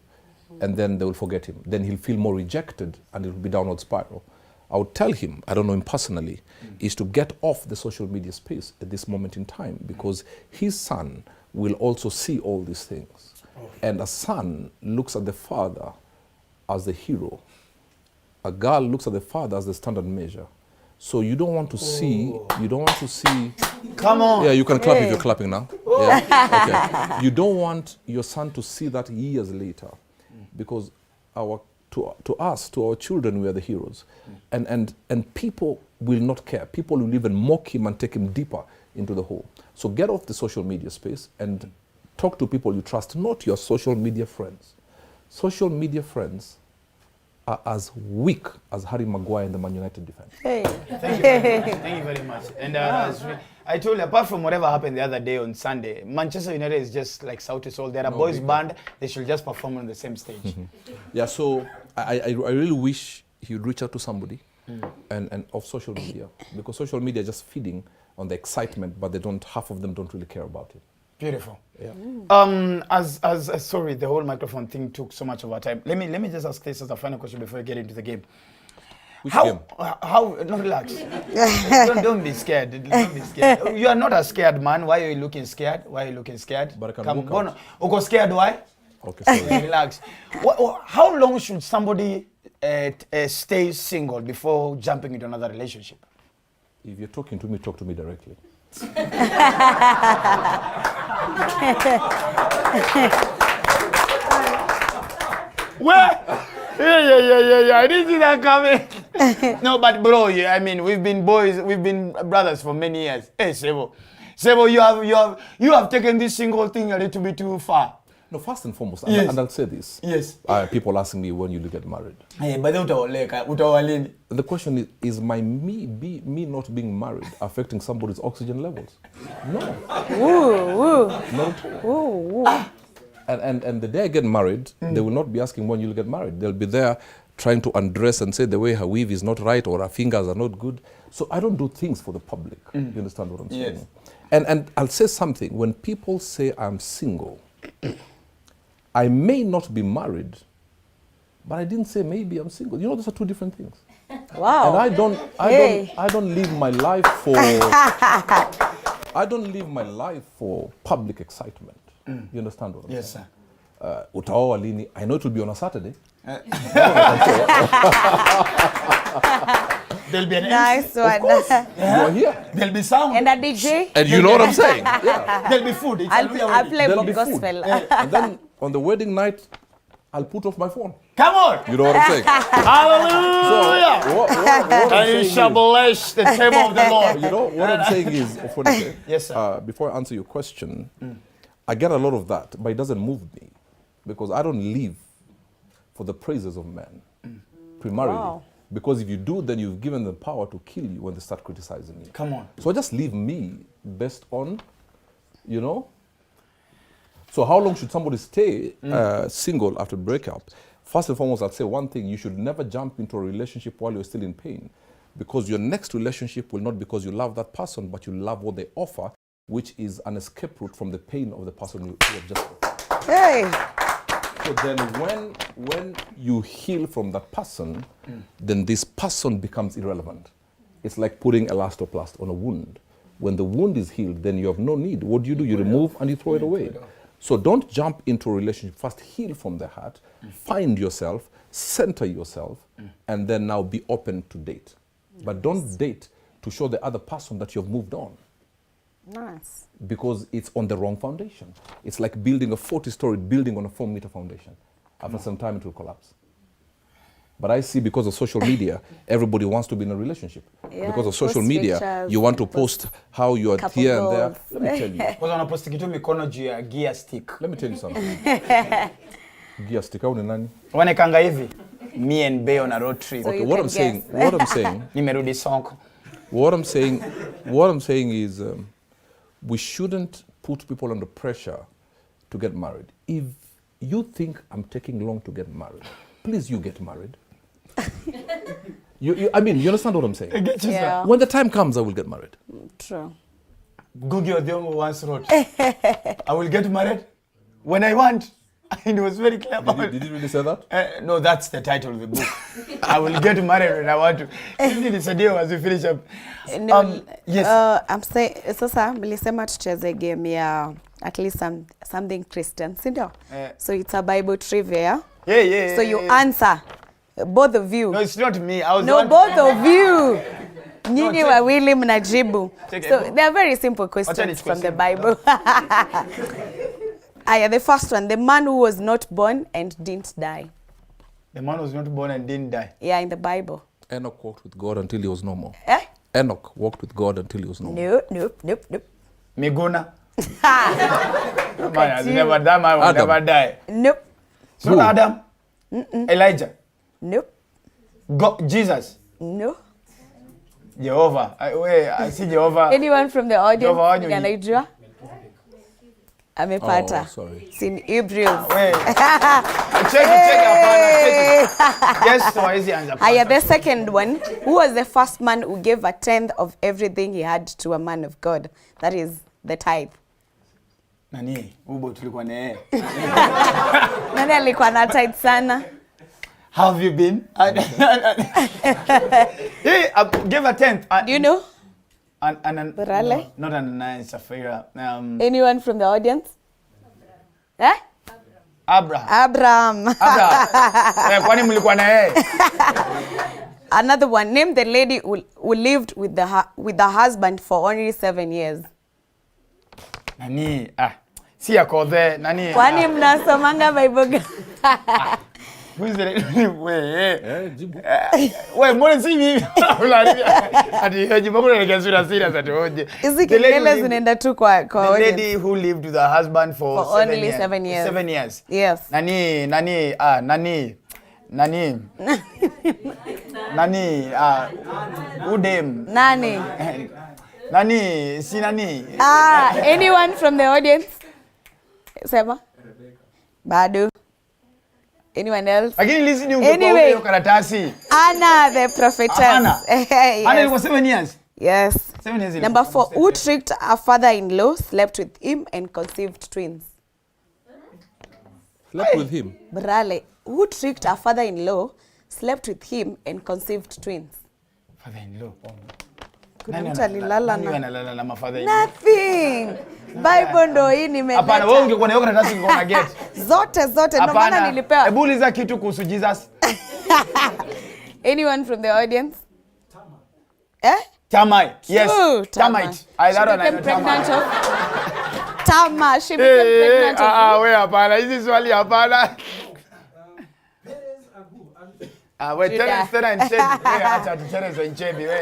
and then they will forget him. Then he'll feel more rejected and it will be downward spiral. I would tell him, I don't know him personally, is to get off the social media space at this moment in time, because his son will also see all these things. And a son looks at the father as the hero. A girl looks at the father as the standard measure. So you don't want to see, Come on. Yeah, you can clap if you're clapping now. Yeah? Okay. You don't want your son to see that years later, because to us, to our children, we are the heroes. And people will not care. People will even mock him and take him deeper into the hole. So get off the social media space and talk to people you trust, not your social media friends. Social media friends are as weak as Harry Maguire in the Man United defense. Hey. Thank you very much. And I told you, apart from whatever happened the other day on Sunday, Manchester United is just like Sauti Sol. They're a boys band. They should just perform on the same stage. Yeah, so I really wish he would reach out to somebody and of social media, because social media is just feeding on the excitement, but half of them don't really care about it. Beautiful. Yeah. Sorry, the whole microphone thing took so much of our time. Let me just ask this as a final question before we get into the game. Which game? No, relax. don't be scared. Don't be scared. You are not a scared man. Why are you looking scared? But I can walk out. Uko scared, why? Okay, sorry. Relax. How long should somebody stay single before jumping into another relationship? If you're talking to me, talk to me directly. Where? Yeah. I didn't see that coming. No, but bro, I mean, we've been boys, we've been brothers for many years. Hey, Sebo, you have taken this single thing a little bit too far. No, first and foremost, yes. And I'll say this. Yes. People asking me when you get married. Hey, but the question is me not being married affecting somebody's oxygen levels? No. No. And the day I get married, they will not be asking when you'll get married. They'll be there trying to undress and say the way her weave is not right or her fingers are not good. So I don't do things for the public. You understand what I'm saying? Yes. And I'll say something. When people say I'm single, I may not be married, but I didn't say maybe I'm single. You know, those are two different things. Wow. And I don't live my life for public excitement. You understand what I'm saying? Yes, sir. Utaoa lini? I know it will be on a Saturday. There'll be an nice MC. one. Of course. You're here. There'll be sound. And a DJ. And you know what I'm saying? Yeah. There'll be food. I'll play There'll be gospel. food. And then on the wedding night, I'll put off my phone. Come on. You know what I'm saying? Hallelujah. So what and you shall bless the table of the Lord. You know, what I'm saying is, Ofweneke, yes, sir. Before I answer your question, I get a lot of that, but it doesn't move me, because I don't live for the praises of men, primarily. Wow. Because if you do, then you've given them power to kill you when they start criticizing you. Come on. So I just leave me based on, you know. So how long should somebody stay single after breakup? First and foremost, I'd say one thing: you should never jump into a relationship while you're still in pain, because your next relationship will not because you love that person, but you love what they offer, which is an escape route from the pain of the person you have just. Hey. So then when you heal from that person, then this person becomes irrelevant. It's like putting elastoplast on a wound. When the wound is healed, then you have no need. What do? You remove and you throw it away. So don't jump into a relationship. First heal from the heart, find yourself, center yourself, and then now be open to date. But don't date to show the other person that you've moved on. Nice. Because it's on the wrong foundation. It's like building a 40-story building on a 4-meter foundation. After some time, it will collapse. But I see, because of social media, everybody wants to be in a relationship. Yeah, because of social media, you want to post how you are here and there. Let me tell you. Gear stick. Let me tell you something. Gear stick, how nani? Wanekanga hivi. Me and Bay on a road trip. So okay, what I'm saying, nimerudi Sonko. What I'm saying is, we shouldn't put people under pressure to get married. If you think I'm taking long to get married, please, you get married. I mean, you understand what I'm saying? I get you, Yeah. sir. When the time comes, I will get married. True. Gugi Odiongo once wrote, I will get married when I want. And it was very clear about it. Did you really say that? No, that's the title of the book. I will get married when I want to. It's a deal as we finish up. No, Yes. I'm saying, sasa mlisema tucheze game ya at least something Christian, si ndio? So it's a Bible trivia. Yeah. So you answer, both of you. No, it's not me. I was No, both of you. Nyinyi check- wawili mnajibu. Check it. So they are very simple Wacha questions nichukue from the simu. Bible. The first one, the man who was not born and didn't die. The man was not born and didn't die. Yeah, in the Bible. Enoch walked with God until he was no more. Eh? Enoch walked with God until he was no more. Nope. Miguna. Look Man at has you. never died, man will Adam. never die. Nope. It's not Adam. Elijah. Nope. Jesus. No. Jehovah. I see Jehovah. Anyone from the audience? Jehovah Wanyonyi. Anaijua? Amepata. Oh, sorry. It's in Hebrews. Wait. Check it. Yes, so easy answer. The second one, who was the first man who gave a tenth of everything he had to a man of God? That is the tithe. Nani? Ubo tulikuwa na yeye. Nani alikuwa na tithe sana? How have you been? Hey, I gave a tenth. Do you know? No, Burale? not Ananias, Sapphira. Anyone from the audience? Eh? Abraham. Abraham. Kwani mlikuwa na yeye? Another one, name the lady who lived with the husband for only 7 years. Nani? Si yako there. Nani? Kwani mnasomanga Bible? Who's the lady? Wait, mbona si mimi? Ati jibu kuna nikazura serious ati hoje. Hizi kelele zinaenda tu kwa the audience. lady who lived with her husband for only 7 years. 7 years. Yes. Nani, udem. Nani? Nani, si nani. Anyone from the audience? Sema. Bado. Anyone else? Lakini listen Anyway. hiyo karatasi. Anna the prophetess. Anna. Yes. Anna ilikuwa 7 years. Yes. 7 years. Number 4, who tricked a father-in-law, slept with him and conceived twins? Slept with him? Burale, who tricked a father-in-law, slept with him and conceived twins? Father-in-law. Kuna mtu alilala Nani na analala na father-in-law? nothing. Bible ndo hii nimeleta. Hapana, wewe ungekuwa na hiyo karatasi ungekuwa na get. Zote ndo maana nilipewa. Hebu uliza kitu kuhusu Jesus. Anyone from the audience? Eh? Tamai. Yes. True, Tamite. She became pregnant of Tama. She became pregnant of wewe hapana. Hizi swali hapana.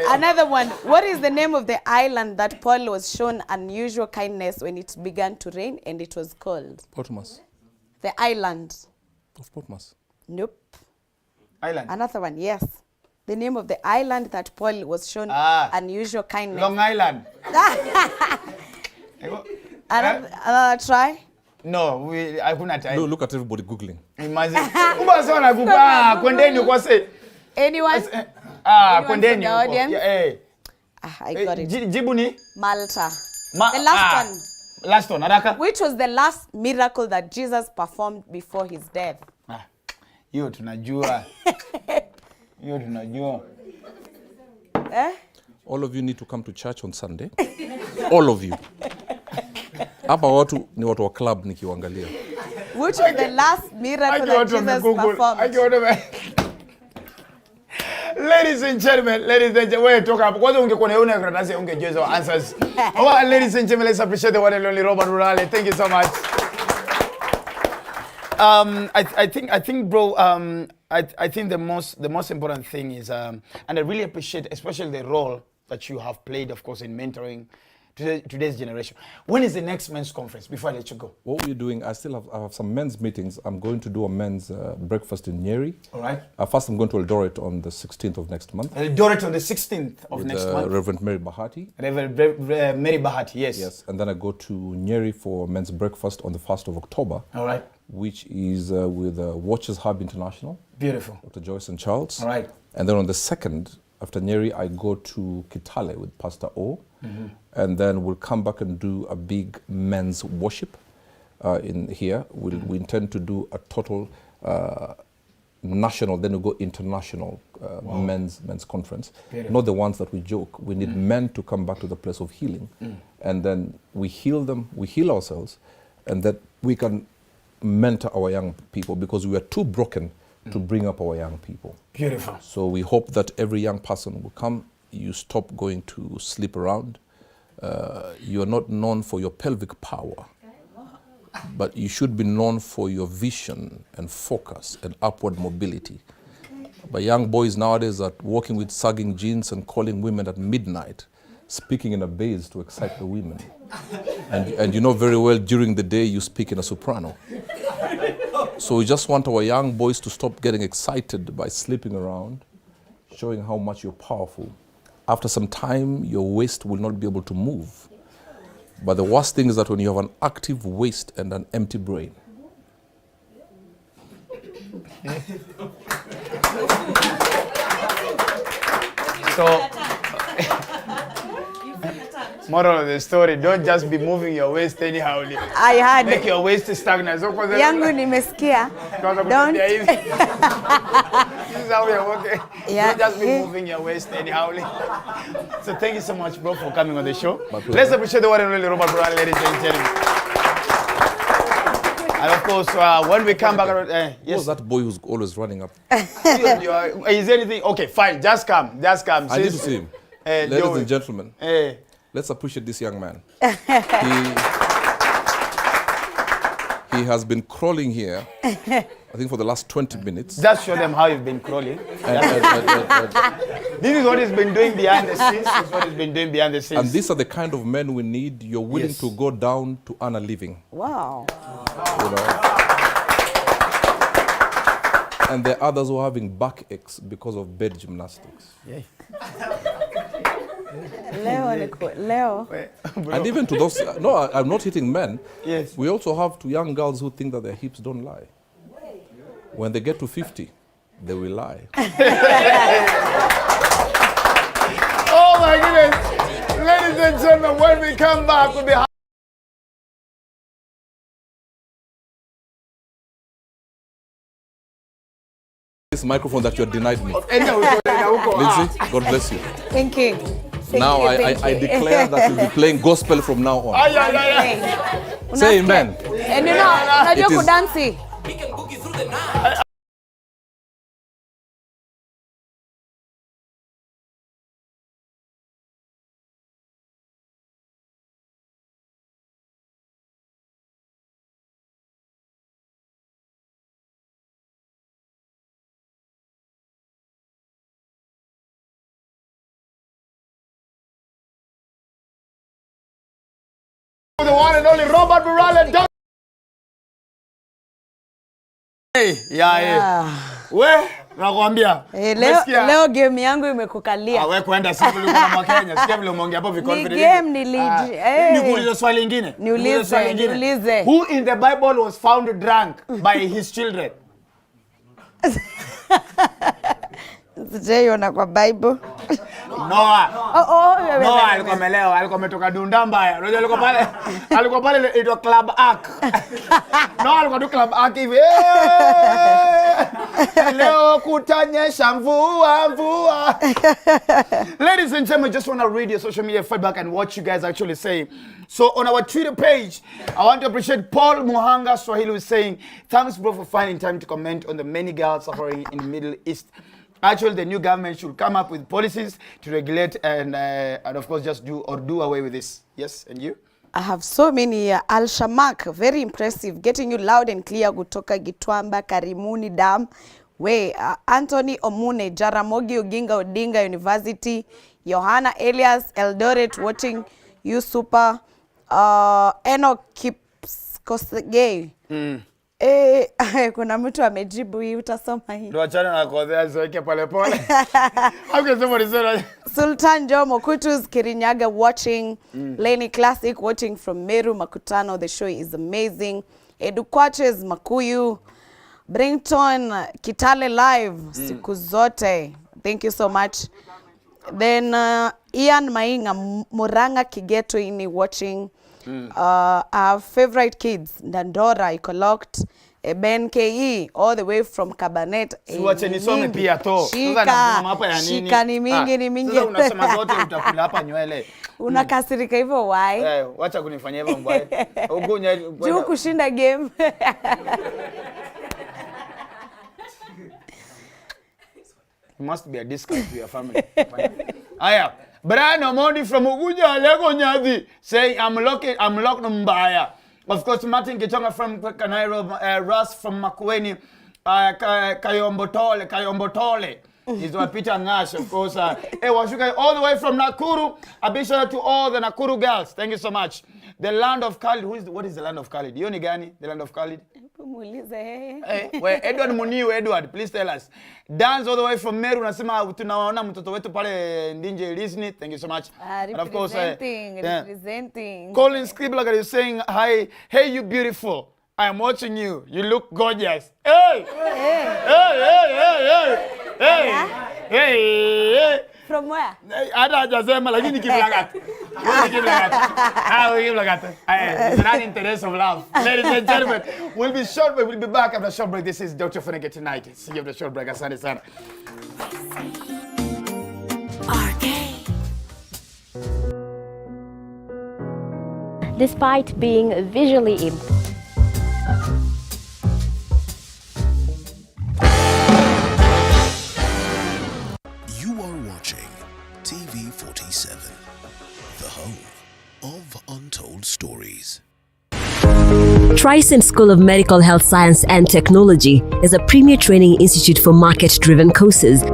Another one. What is the name of the island that Paul was shown unusual kindness when it began to rain and it was cold? Patmos. The island. Of Patmos. Nope. Island. Another one, yes. The name of the island that Paul was shown unusual kindness. Long Island. Another try. No, I couldn't try. No, look at everybody Googling. Imagine. Mbona kwendeni kwa say. Anyone? Kwendeni. The audience? I got it. Jibu ni? Malta. The last one. Last one, haraka. Which was the last miracle that Jesus performed before his death? Hiyo tunajua. Hiyo tunajua. All of you need to come to church on Sunday. All of you. Hapa watu ni watu wa club nikiwaangalia. Which was the last miracle that Jesus performed? Ladies and gentlemen, wait, talk up. Kwanza ungekuwa na hiyo karatasi ungejeza answers. Ladies and gentlemen, let's appreciate the one and only Robert Burale. Thank you so much. I think, bro. I think the most important thing is, and I really appreciate, especially the role that you have played, of course, in mentoring today's generation. When is the next men's conference? Before I let you go. What we're doing, I have some men's meetings. I'm going to do a men's breakfast in Nyeri. All right. First, I'm going to Eldoret on the 16th of next month. Eldoret on the 16th of next month. Reverend Mary Bahati. Reverend Mary Bahati, yes. Yes, and then I go to Nyeri for men's breakfast on the 1st of October. All right. Which is with Watchers Hub International. Beautiful. Dr. Joyce and Charles. All right. And then on the 2nd, after Nyeri, I go to Kitale with Pastor O. And then we'll come back and do a big men's worship in here. We intend to do a total national, then we go international men's conference. Not the ones that we joke. We need men to come back to the place of healing. And then we heal them, we heal ourselves, and that we can mentor our young people, because we are too broken to bring up our young people. Beautiful. So we hope that every young person will come. You stop going to sleep around. You are not known for your pelvic power, but you should be known for your vision and focus and upward mobility. But young boys nowadays are walking with sagging jeans and calling women at midnight, speaking in a bass to excite the women. And you know very well during the day you speak in a soprano. So we just want our young boys to stop getting excited by sleeping around, showing how much you're powerful. After some time, your waist will not be able to move. But the worst thing is that when you have an active waist and an empty brain. So, moral of the story, don't just be moving your waist anyhow. I had Make your waist stagnant. So, yangu nimesikia. Don't. This is how we are working. Yeah. Don't just be moving your waist anyhow. So thank you so much, bro, for coming on the show. Let's appreciate the one and only Robert Burale, ladies and gentlemen. And of course, when we come back, yes. Who was that boy who's always running up? Is there anything? Okay, fine. Just come. Just come. I need to see him. Ladies and gentlemen, let's appreciate this young man. He has been crawling here, I think, for the last 20 minutes. Just show them how you've been crawling. This is what he's been doing behind the scenes. This is what he's been doing behind the scenes. And these are the kind of men we need. You're willing to go down to earn a living. Wow. You know? And there are others who are having backaches because of bed gymnastics. Yeah. Leo. And even to those, no, I'm not hitting men. Yes. We also have two young girls who think that their hips don't lie. When they get to 50, they will lie. Oh my goodness. Ladies and gentlemen, when we come back, we'll be this microphone that you denied me. Lindsay, God bless you. Thank you. Now I declare that you'll be playing gospel from now on. Say amen. And you know, unajua kudansi. the one and only Robert Burale. Hey, we nakwambia. Leo game yangu imekukalia. Wewe kwenda siku ulikuwa na Mwakenya. Sikia vile umeongea hapo confident. Ni game ni lead. Nikuulize swali lingine. Niulize. Who in the Bible was found drunk by his children? Sijaiona kwa Bible. Noah. Noah alikuwa amelewa, alikuwa ametoka dunda mbaya. Unajua alikuwa pale ilikuwa Club Ark. Noah alikuwa tu Club Ark hivi. Leo kutanyesha mvua. Ladies and gentlemen, just want to read your social media feedback and what you guys actually say. So on our Twitter page, I want to appreciate Paul Muhanga Swahili who is saying, thanks bro for finding time to comment on the many girls suffering in the Middle East. Actually, the new government should come up with policies to regulate and of course just do away with this. Yes, and you? I have so many. Al Shamak, very impressive, getting you loud and clear. Kutoka Gitwamba, Karimuni Dam. Anthony Omune, Jaramogi Oginga Odinga University. Johanna Elias, Eldoret, watching you super. Enoch Kipskosgei. Kuna mtu amejibu hii utasoma hii. Ndio achana na kodea zoeke pole pole. How somebody say Sultan Jomo Kutus Kirinyaga watching. Lenny Classic watching from Meru Makutano. The show is amazing. Edu Kwaches Makuyu. Brington Kitale live siku zote. Thank you so much. Then Ian Mainga Muranga Kigeto ini watching. Our favorite kids, Dandora, iko locked. Ben KE all the way from Cabernet. Siwache nisome pia to. Shika ni mingi ni mingi. Sasa unasema zote utakula hapa nywele. Unakasirika hivyo why? Wacha kunifanyia hivyo mbaya. Ugunya juu kushinda game. Must be a discount to your family. Aya, Brian Omondi from Ugunya Lego Nyadi saying I'm locked mbaya. Of course, Martin Gitonga from Kanairo, Russ from Makueni, Kayombotole. Is what Peter Nash, of course. Washuka all the way from Nakuru. A big shout out to all the Nakuru girls. Thank you so much. The land of Khalid. What is the land of Khalid? Yoni Gani, the land of Khalid? Where Edward Muniu, Edward, please tell us. Dance all the way from Meru. Nasema tunaona mtoto wetu pale Ndinje Disney. Thank you so much. And of course, representing. Colin Scribbler is saying hi. Hey, you beautiful. I am watching you. You look gorgeous. Hey! Hey! From where? Ada jasema lakini kiblagat. It's not interest of love. Ladies and gentlemen, we'll be back after a short break. This is Dr. Ofweneke Tonight. See you after a short break. Asante sana. Despite being visually impaired, TV47, the home of untold stories. Trison School of Medical Health Science and Technology is a premier training institute for market-driven courses.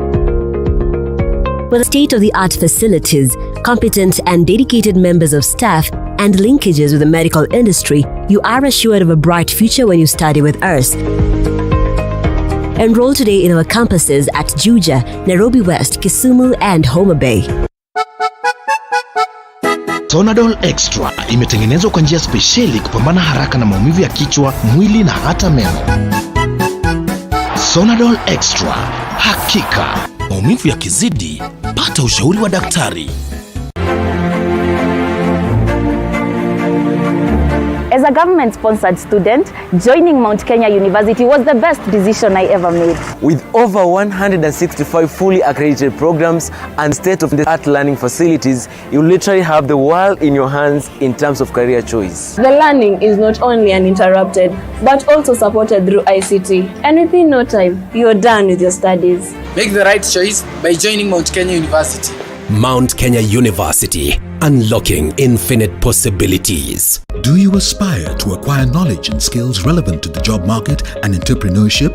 With state-of-the-art facilities, competent and dedicated members of staff, and linkages with the medical industry, you are assured of a bright future when you study with us. Enroll today in our campuses at Juja, Nairobi West, Kisumu, and Homa Bay. Sonadol Extra imetengenezwa kwa njia spesheli kupambana haraka na maumivu ya kichwa, mwili na hata meno. Sonadol Extra, hakika maumivu yakizidi, pata ushauri wa daktari. As a government-sponsored student, joining Mount Kenya University was the best decision I ever made. With over 165 fully accredited programs and state-of-the-art learning facilities, you literally have the world in your hands in terms of career choice. The learning is not only uninterrupted, but also supported through ICT. And within no time, you're done with your studies. Make the right choice by joining Mount Kenya University. Mount Kenya University, unlocking infinite possibilities. Do you aspire to acquire knowledge and skills relevant to the job market and entrepreneurship?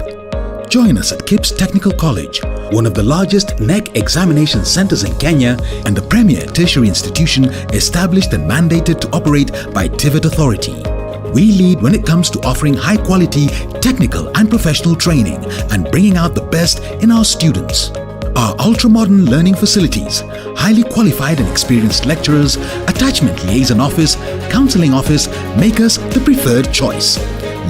Join us at KIPS Technical College, one of the largest NEC examination centers in Kenya and the premier tertiary institution established and mandated to operate by TVET Authority. We lead when it comes to offering high-quality technical and professional training and bringing out the best in our students. Our ultra-modern learning facilities, highly qualified and experienced lecturers, attachment liaison office, counseling office make us the preferred choice.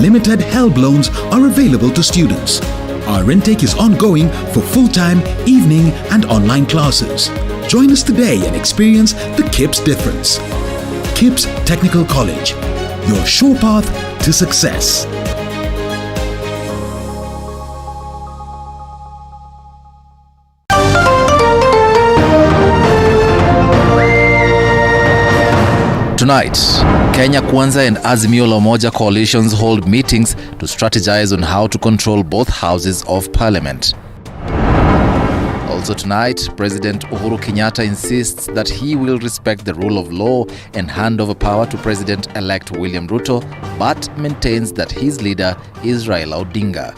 Limited HELB loans are available to students. Our intake is ongoing for full-time, evening and online classes. Join us today and experience the KIPS difference. KIPS Technical College, your sure path to success. Tonight, Kenya Kwanza and Azimio la Umoja coalitions hold meetings to strategize on how to control both houses of parliament. Also tonight, President Uhuru Kenyatta insists that he will respect the rule of law and hand over power to President-elect William Ruto, but maintains that his leader is Raila Odinga.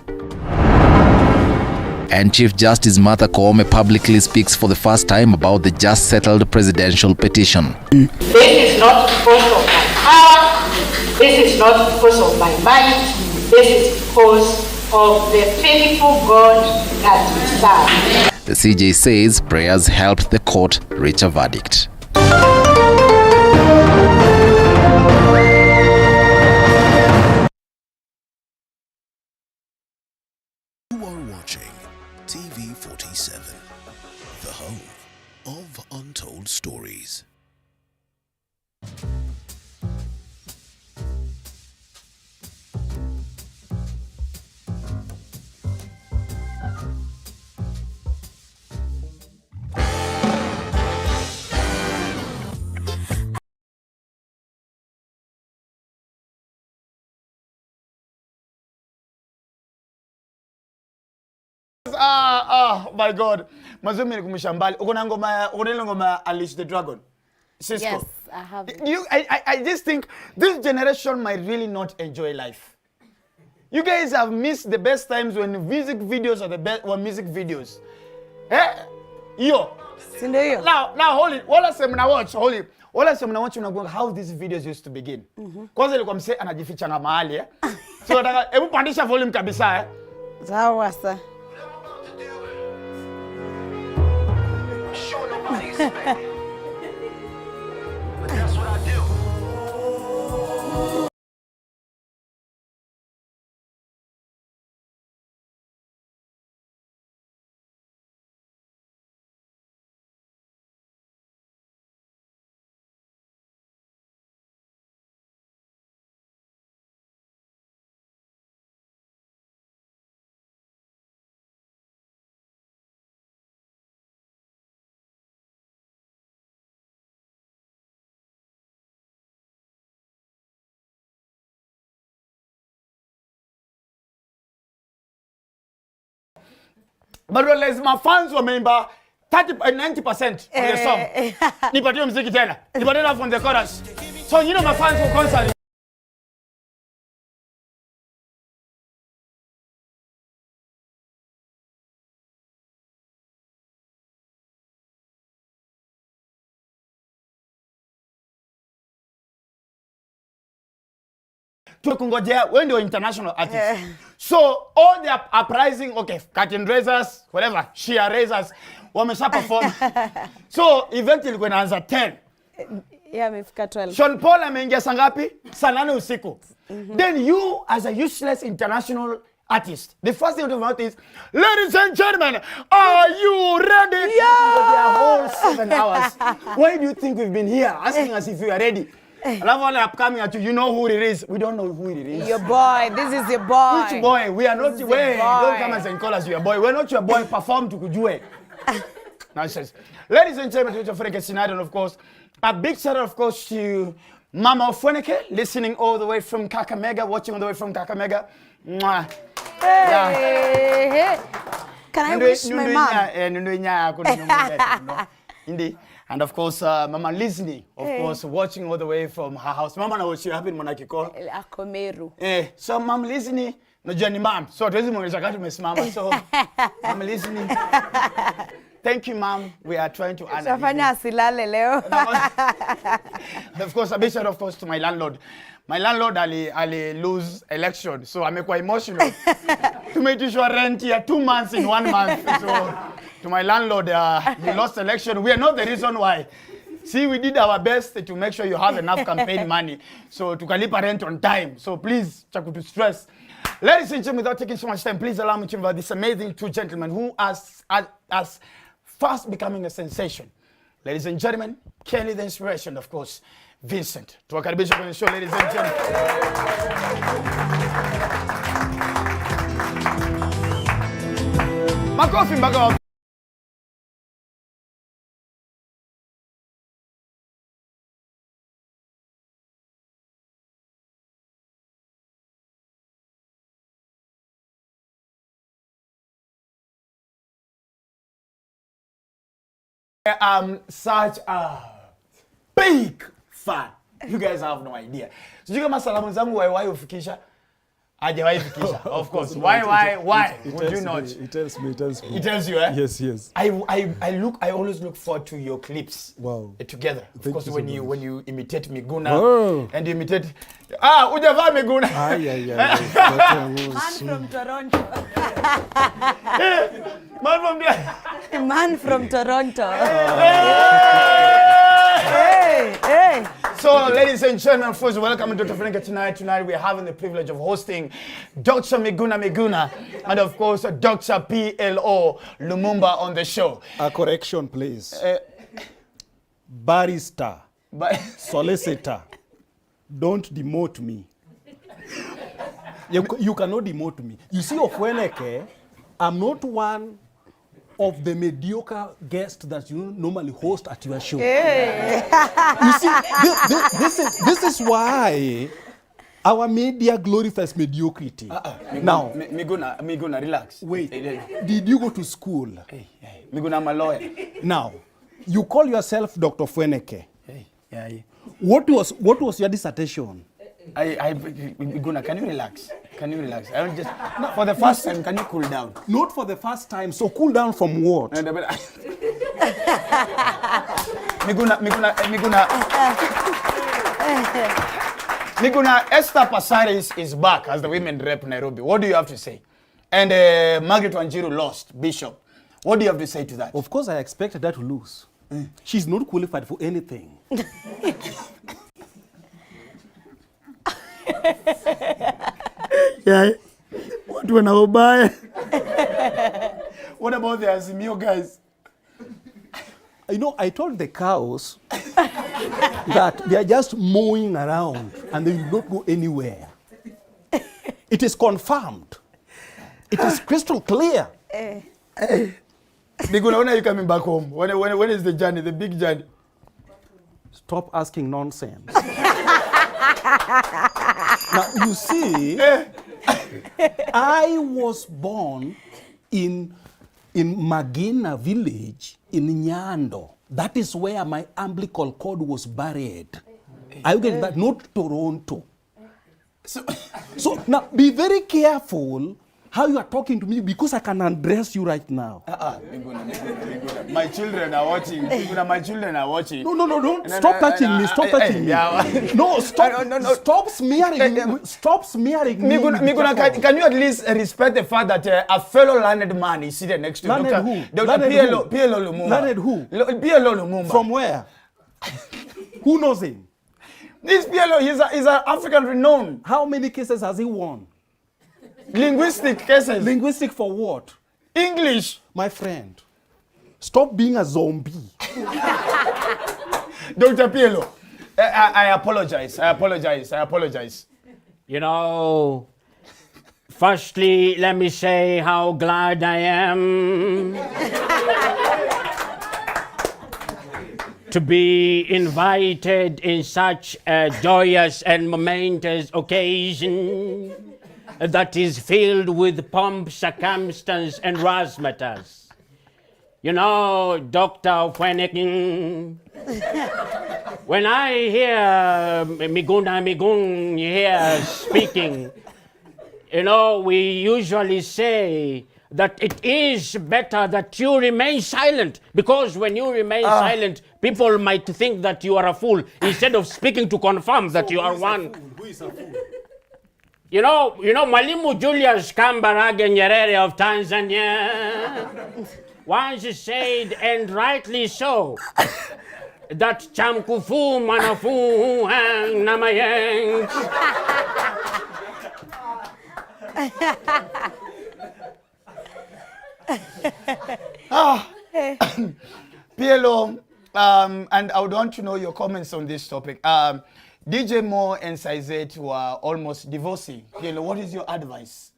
And Chief Justice Martha Koome publicly speaks for the first time about the just settled presidential petition. This is not because of my power, this is not because of my might, this is because of the faithful God that we serve. The CJ says prayers helped the court reach a verdict. TV47, the home of untold stories. My God. Mazumi nikumbusha mbali. Uko na ngoma Unleash the Dragon. Cisco. Yes, I have. I just think this generation might really not enjoy life. You guys have missed the best times when music videos are the best, or music videos. Eh? Yo. Now hold it. Wala semna watch, hold it. Wala semna watch unagonga how these videos used to begin. Kwanza ilikuwa mse anajificha na mahali eh. So nataka hebu pandisha volume kabisa eh. Sawa sasa. But my fans wameimba 90% of the song. Nipatie muziki tena. Nipatie from the chorus. So you know my fans will constantly tukungojea wewe ndio international artist. So all the uprising, okay, curtain raisers, whatever, sheer raisers, wamesha perform. So event ilikuwa inaanza 10. Yeah, amefika 12. Sean Paul ameingia saa ngapi? Saa 8 usiku. Then you as a useless international artist, the first thing to about is, ladies and gentlemen, are you ready? Yeah. For their whole 7 hours. Why do you think we've been here asking us if we are ready? Love all upcoming at you. You know who it is. We don't know who it is. Your boy. This is your boy. Which boy? We are not this your boy. Don't come and call us your boy. We're not your boy. Perform to kujue. Nonsense. Ladies and gentlemen, to Ofweneke Tonight, and of course, a big shout out, of course, to Mama Ofweneke, listening all the way from Kakamega, watching all the way from Kakamega. Mwah. Hey, hey. Can I wish my mom? Indeed. And of course, Mama listening, of course, watching all the way from her house. Mama na what you happen Monakiko. Akomeru. So Mama listening, no Jenny Mom. So it isn't Mama. So Mama listening. Thank you, Mom. We are trying to honor you. And of course, a big shout of course to my landlord. My landlord ali lose election, so I'm quite emotional. To make sure rent here 2 months in 1 month. So to my landlord, you lost election. We are not the reason why. See, we did our best to make sure you have enough campaign money. So to kalipa rent on time. So please, chakutu stress. Ladies and gentlemen, without taking so much time, please allow me to invite this amazing two gentlemen who are fast becoming a sensation. Ladies and gentlemen, Kenny the Inspiration, of course, Vincent. Tuwakaribisha kwenye show, ladies and gentlemen. Makofi mpaka I'm such a big fan. You guys have no idea. Sijui kama salamu zangu why ufikisha? Hajawahi fikisha. Of course. Why? Would you not? It tells me. It tells you, eh? Yes. I always look forward to your clips. Wow. Together. Of course, when you imitate Miguna and you imitate ujavaa Miguna. Man from Toronto. Man from Toronto. Hey. So, ladies and gentlemen, first, welcome to Ofweneke Tonight. Tonight, we're having the privilege of hosting Dr. Miguna, and of course, Dr. PLO Lumumba on the show. A correction, please. Barrister, solicitor, don't demote me. You cannot demote me. You see, Ofweneke, I'm not one of the mediocre guests that you normally host at your show. You see, this is why our media glorifies mediocrity. Now, Miguna, relax. Wait, did you go to school? Miguna, I'm a lawyer. Now, you call yourself Dr. Ofweneke. What was your dissertation? Miguna, can you relax? Can you relax? I just for the first time, can you cool down? Not for the first time. So cool down from what? Miguna, Esther Passaris is back as the women rep Nairobi. What do you have to say? And Margaret Wanjiru lost, Bishop. What do you have to say to that? Of course, I expected her to lose. She's not qualified for anything. Yeah. What when I buy? What about the Azimio guys? You know, I told the cows that they are just mowing around and they will not go anywhere. It is confirmed. It is crystal clear. Miguna, when are you coming back home? When is the journey, the big journey? Stop asking nonsense. Now, you see, I was born in Magina village in Nyando. That is where my umbilical cord was buried. Are you getting that? Not Toronto. So now, be very careful how you are talking to me because I can address you right now. Miguna. My children are watching. Miguna, my children are watching. No, don't. Stop touching me. Stop touching me. No, stop. No. Stop smearing. Stop smearing me. Miguna, can you at least respect the fact that a fellow learned man is seated next to Dr. PLO Lumumba? Learned who? PLO Lumumba. From where? Who knows him? This PLO, he's an African renown. How many cases has he won? Linguistic cases. Linguistic for what? English. My friend, stop being a zombie. Dr. PLO, I apologize. You know, firstly, let me say how glad I am to be invited in such a joyous and momentous occasion that is filled with pomp, circumstance, and razzmatazz. You know, Dr. Ofweneke, when I hear Migun here speaking, you know, we usually say that it is better that you remain silent, because when you remain silent, people might think that you are a fool instead of speaking to confirm that you are one. Who is a fool? You know, Mwalimu Julius Kambarage Nyerere of Tanzania once said, and rightly so, that chamkufu manafu hang namayeng. PLO, and I would want to know your comments on this topic. DJ Mo and Saizet were almost divorcing. PLO, what is your advice?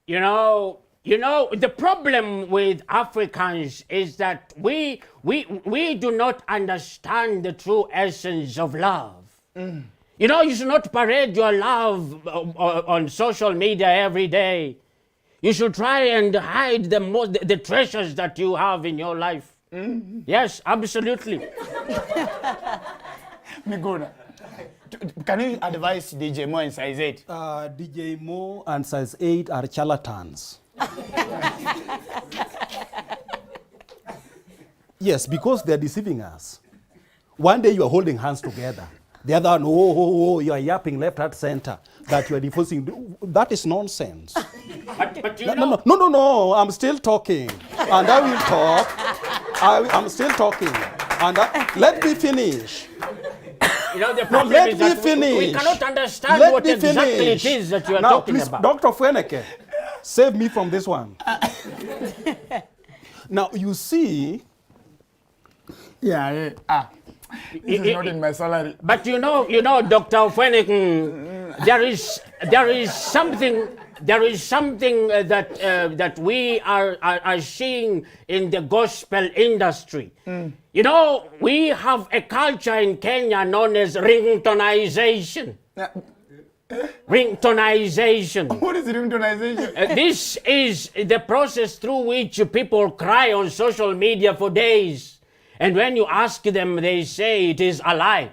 You know, the problem with Africans is that we do not understand the true essence of love. You know, you should not parade your love on social media every day. You should try and hide the treasures that you have in your life. Yes, absolutely. Miguna, can you advise DJ Mo and Size 8? DJ Mo and Size 8 are charlatans. Yes, because they're deceiving us. One day you are holding hands together. The other one, oh, you are yapping left, right, center, that you are divorcing. That is nonsense. But you know... No, I'm still talking. And I will talk. I'm still talking. And let me finish. You know, the No, problem let is me that finish. we cannot understand Let what me exactly finish. it is that you are now, talking please, about. Dr. Ofweneke, save me from this one. Now, you see... This is not in my salary. But you know, Dr. Ofweneke, there is something that we are seeing in the gospel industry. You know, we have a culture in Kenya known as ringtonization. Ringtonization. What is ringtonization? This is the process through which people cry on social media for days. And when you ask them, they say it is a lie.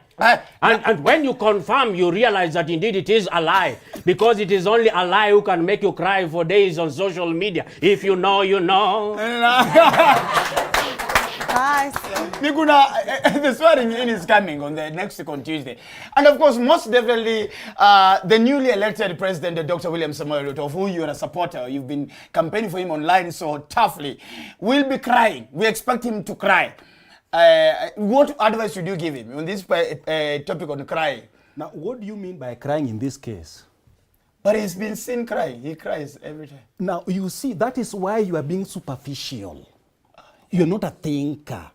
And when you confirm, you realize that indeed it is a lie. Because it is only a lie who can make you cry for days on social media. If you know, you know. The swearing in is coming on Tuesday. And of course, most definitely, the newly elected president, Dr. William Samoei Ruto, of who you are a supporter, you've been campaigning for him online so toughly, will be crying. We expect him to cry. What advice would you give him on this topic on crying? Now, what do you mean by crying in this case? But he's been seen crying. He cries every time. Now, you see, that is why you are being superficial. You're not a thinker.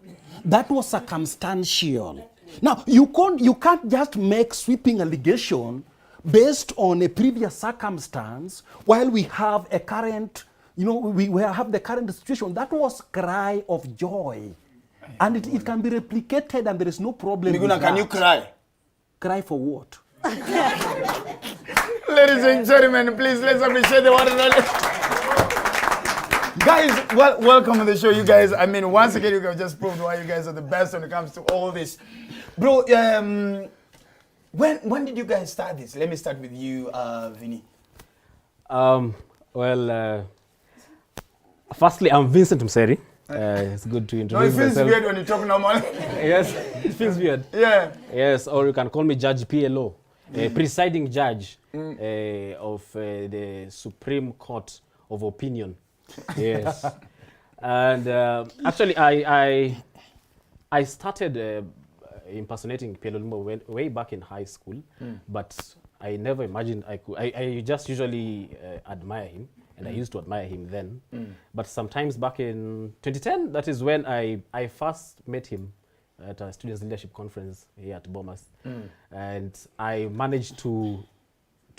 That was circumstantial. Now, you can't just make sweeping allegation based on a previous circumstance while we have a current, we have the current situation. That was cry of joy. And it can be replicated and there is no problem with that. Can you cry? Cry for what? Ladies and gentlemen, please let's appreciate the one and only. Guys, welcome to the show, you guys. I mean, once again, you have just proved why you guys are the best when it comes to all this. Bro, when did you guys start this? Let me start with you, Vinny. Firstly, I'm Vincent Mseri. It's good to introduce myself. No, it feels weird when you talk normally. Yes, it feels weird. Yeah. Yes, or you can call me Judge PLO, presiding judge of the Supreme Court of Opinion. Yes. And actually, I started impersonating PLO Lumumba way back in high school, but I never imagined I could. I just usually admire him. And I used to admire him then. But sometimes back in 2010, that is when I first met him at a Students' Leadership Conference here at Bomas. And I managed to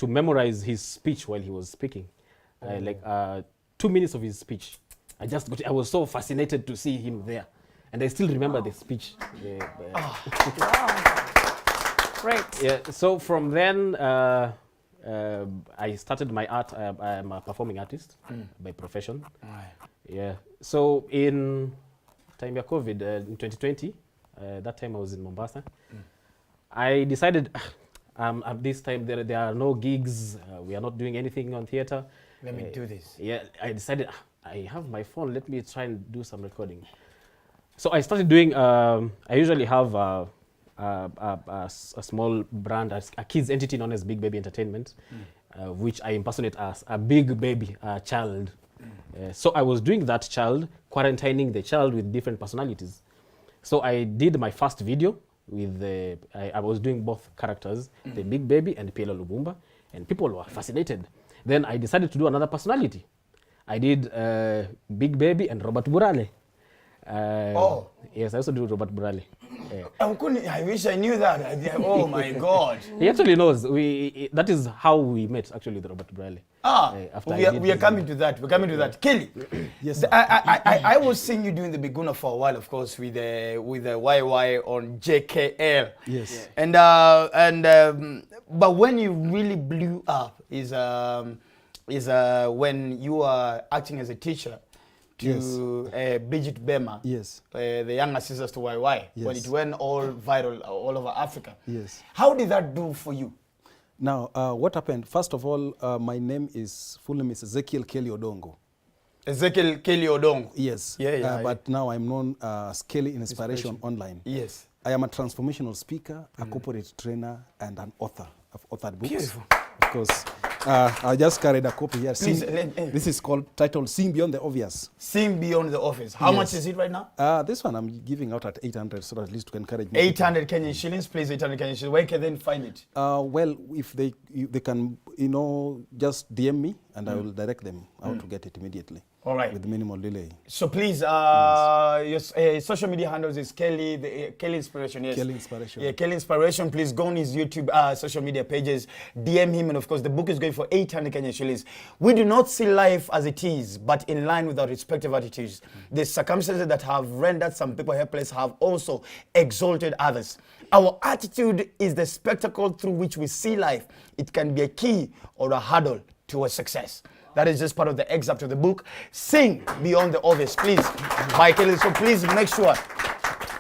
memorize his speech while he was speaking. 2 minutes of his speech. I was so fascinated to see him there. And I still remember the speech. Great. Yeah, so from then, I started my art. I'm a performing artist by profession. Yeah. So in time of COVID, in 2020, that time I was in Mombasa. I decided, at this time there are no gigs. We are not doing anything on theater. Let me do this. Yeah. I decided I have my phone. Let me try and do some recording. So I started doing. I usually have a small brand, a kids entity known as Big Baby Entertainment, which I impersonate as a big baby, a child. So I was doing that child, quarantining the child with different personalities. So I did my first video with I was doing both characters, the Big Baby and PLO Lumumba, and people were fascinated. Then I decided to do another personality. I did Big Baby and Robert Burale. Yes, I also do Robert Burale. I wish I knew that. Oh my God. He actually knows. That is how we met, actually, with Robert Burale. We are coming to that. We're coming to that. Kelly, yes. I was seeing you doing the Biguna for a while, of course, with the YY on JKL. Yes. But when you really blew up is when you are acting as a teacher to Bridget Bema, the younger sisters to YY, when it went all viral all over Africa. Yes. How did that do for you? Now, what happened? First of all, my name is, full name is Ezekiel Kelly Odongo. Ezekiel Kelly Odongo? Yes. But now I'm known as Kelly Inspiration Online. Yes. I am a transformational speaker, a corporate trainer, and an author. I've authored books. Beautiful. Of course, I just carried a copy here. Please, This is titled Seeing Beyond the Obvious. Seeing Beyond the Obvious. How much is it right now? This one I'm giving out at 800, so at least to encourage me. 800 Kenyan shillings, please. 800 Kenyan shillings. Where can they find it? Well, if they can, just DM me and I will direct them how to get it immediately. All right. With minimal delay. So please, your social media handles is Kelly Inspiration. Yes. Kelly Inspiration. Yeah, Kelly Inspiration. Please go on his YouTube social media pages, DM him, and of course the book is going for 800 Kenyan shillings. We do not see life as it is, but in line with our respective attitudes. The circumstances that have rendered some people helpless have also exalted others. Our attitude is the spectacle through which we see life. It can be a key or a hurdle to a success. That is just part of the excerpt of the book. Sing Beyond the Obvious, please, by Kelly. So please make sure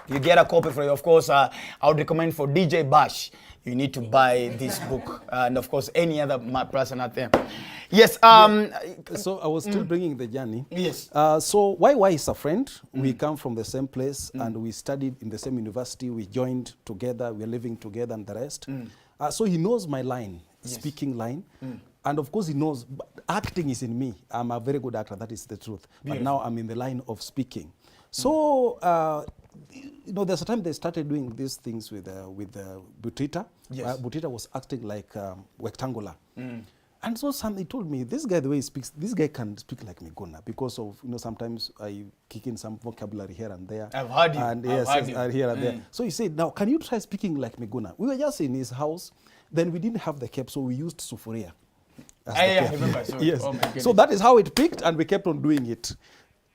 you get a copy for you. Of course, I would recommend for DJ Bash, you need to buy this book. And of course, any other person out there. Yes. So I was still bringing the journey. Yes. So why is a friend? We come from the same place and we studied in the same university. We joined together. We're living together and the rest. So he knows my line, speaking line. And of course he knows, acting is in me. I'm a very good actor, that is the truth. Beautiful. But now I'm in the line of speaking. So, there's a time they started doing these things with Butita. Yes. Butita was acting like rectangular. And so somebody told me, this guy, the way he speaks, this guy can speak like Miguna because of, sometimes I kick in some vocabulary here and there. I've heard you. And I've heard you. Here and there. So he said, now, can you try speaking like Miguna? We were just in his house. Then we didn't have the cap, so we used sufuria. I remember. Yes. Oh my goodness. So that is how it picked, and we kept on doing it.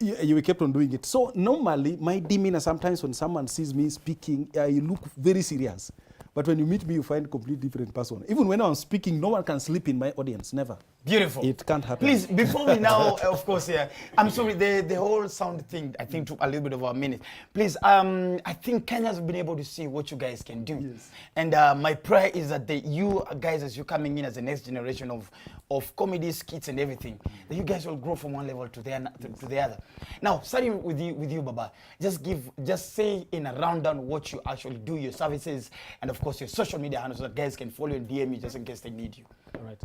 We kept on doing it. So normally, my demeanor, sometimes when someone sees me speaking, I look very serious. But when you meet me, you find a completely different person. Even when I'm speaking, no one can sleep in my audience, never. Beautiful. It can't happen. Please, before we now, of course, I'm sorry, the whole sound thing, I think, took a little bit of a minute. Please, I think Kenya's been able to see what you guys can do. Yes. And my prayer is that you guys, as you're coming in as the next generation of comedy, skits, and everything, that you guys will grow from one level to the other. Now, starting with you, Baba, just say in a rundown what you actually do, your services, and of course your social media handles, so that guys can follow and DM you just in case they need you. All right.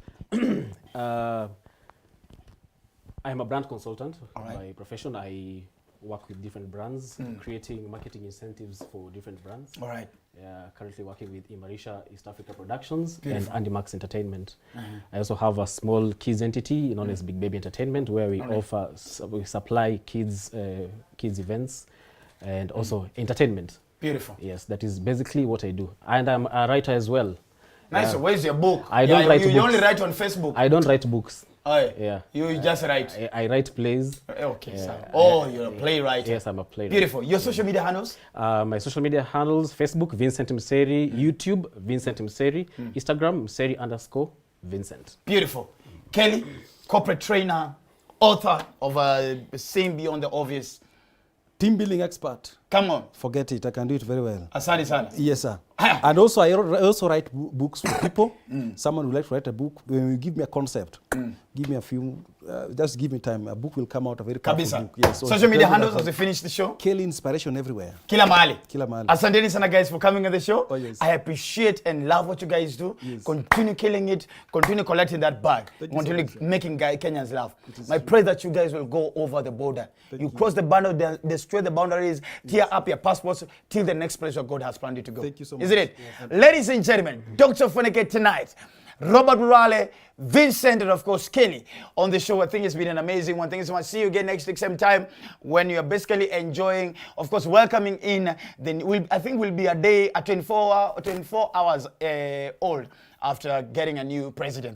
I'm a brand consultant by profession. I work with different brands, creating marketing incentives for different brands. All right. Currently working with Imarisha East Africa Productions Beautiful. and Andimax Entertainment. I also have a small kids entity known as Big Baby Entertainment, where we we supply kids events and also entertainment. Beautiful. Yes, that is basically what I do. And I'm a writer as well. Nice. So where's your book? I don't write books. You only write on Facebook. I don't write books. Oh, yeah. You just write. I write plays. Okay. So, you're a playwright. Yes, I'm a playwright. Beautiful. Your social media handles? My social media handles: Facebook, Vincent Mseri; YouTube, Vincent Mseri; Instagram, Mseri_Vincent. Beautiful. Kelly, corporate trainer, author of Seeing Beyond the Obvious. Team building expert. Come on. Forget it. I can do it very well. Asante sana. Yes, sir. And also, I also write books for people. Someone would like to write a book. When you give me a concept, give me a few, just give me time. A book will come out, a very powerful book. Yes. So social media handles as we finish the show? Kelly Inspiration everywhere. Kila mahali. Kila mahali. Asanteni sana guys for coming on the show. Oh, yes. I appreciate and love what you guys do. Yes. Continue killing it. Continue collecting that bag. Continue making Kenyans laugh. My prayer that you guys will go over the border. You cross the boundary, destroy the boundaries, tear up your passports till the next place where God has planned you to go. Thank you so much. Isn't it? Yeah. Ladies and gentlemen, Dr. Ofweneke Tonight, Robert Burale, Vincent, and of course Kelly on the show. I think it's been an amazing one. Thank you so much. See you again next week, same time, when you're basically enjoying, of course, welcoming in. Then I think will be a day, 24 hours old after getting a new president.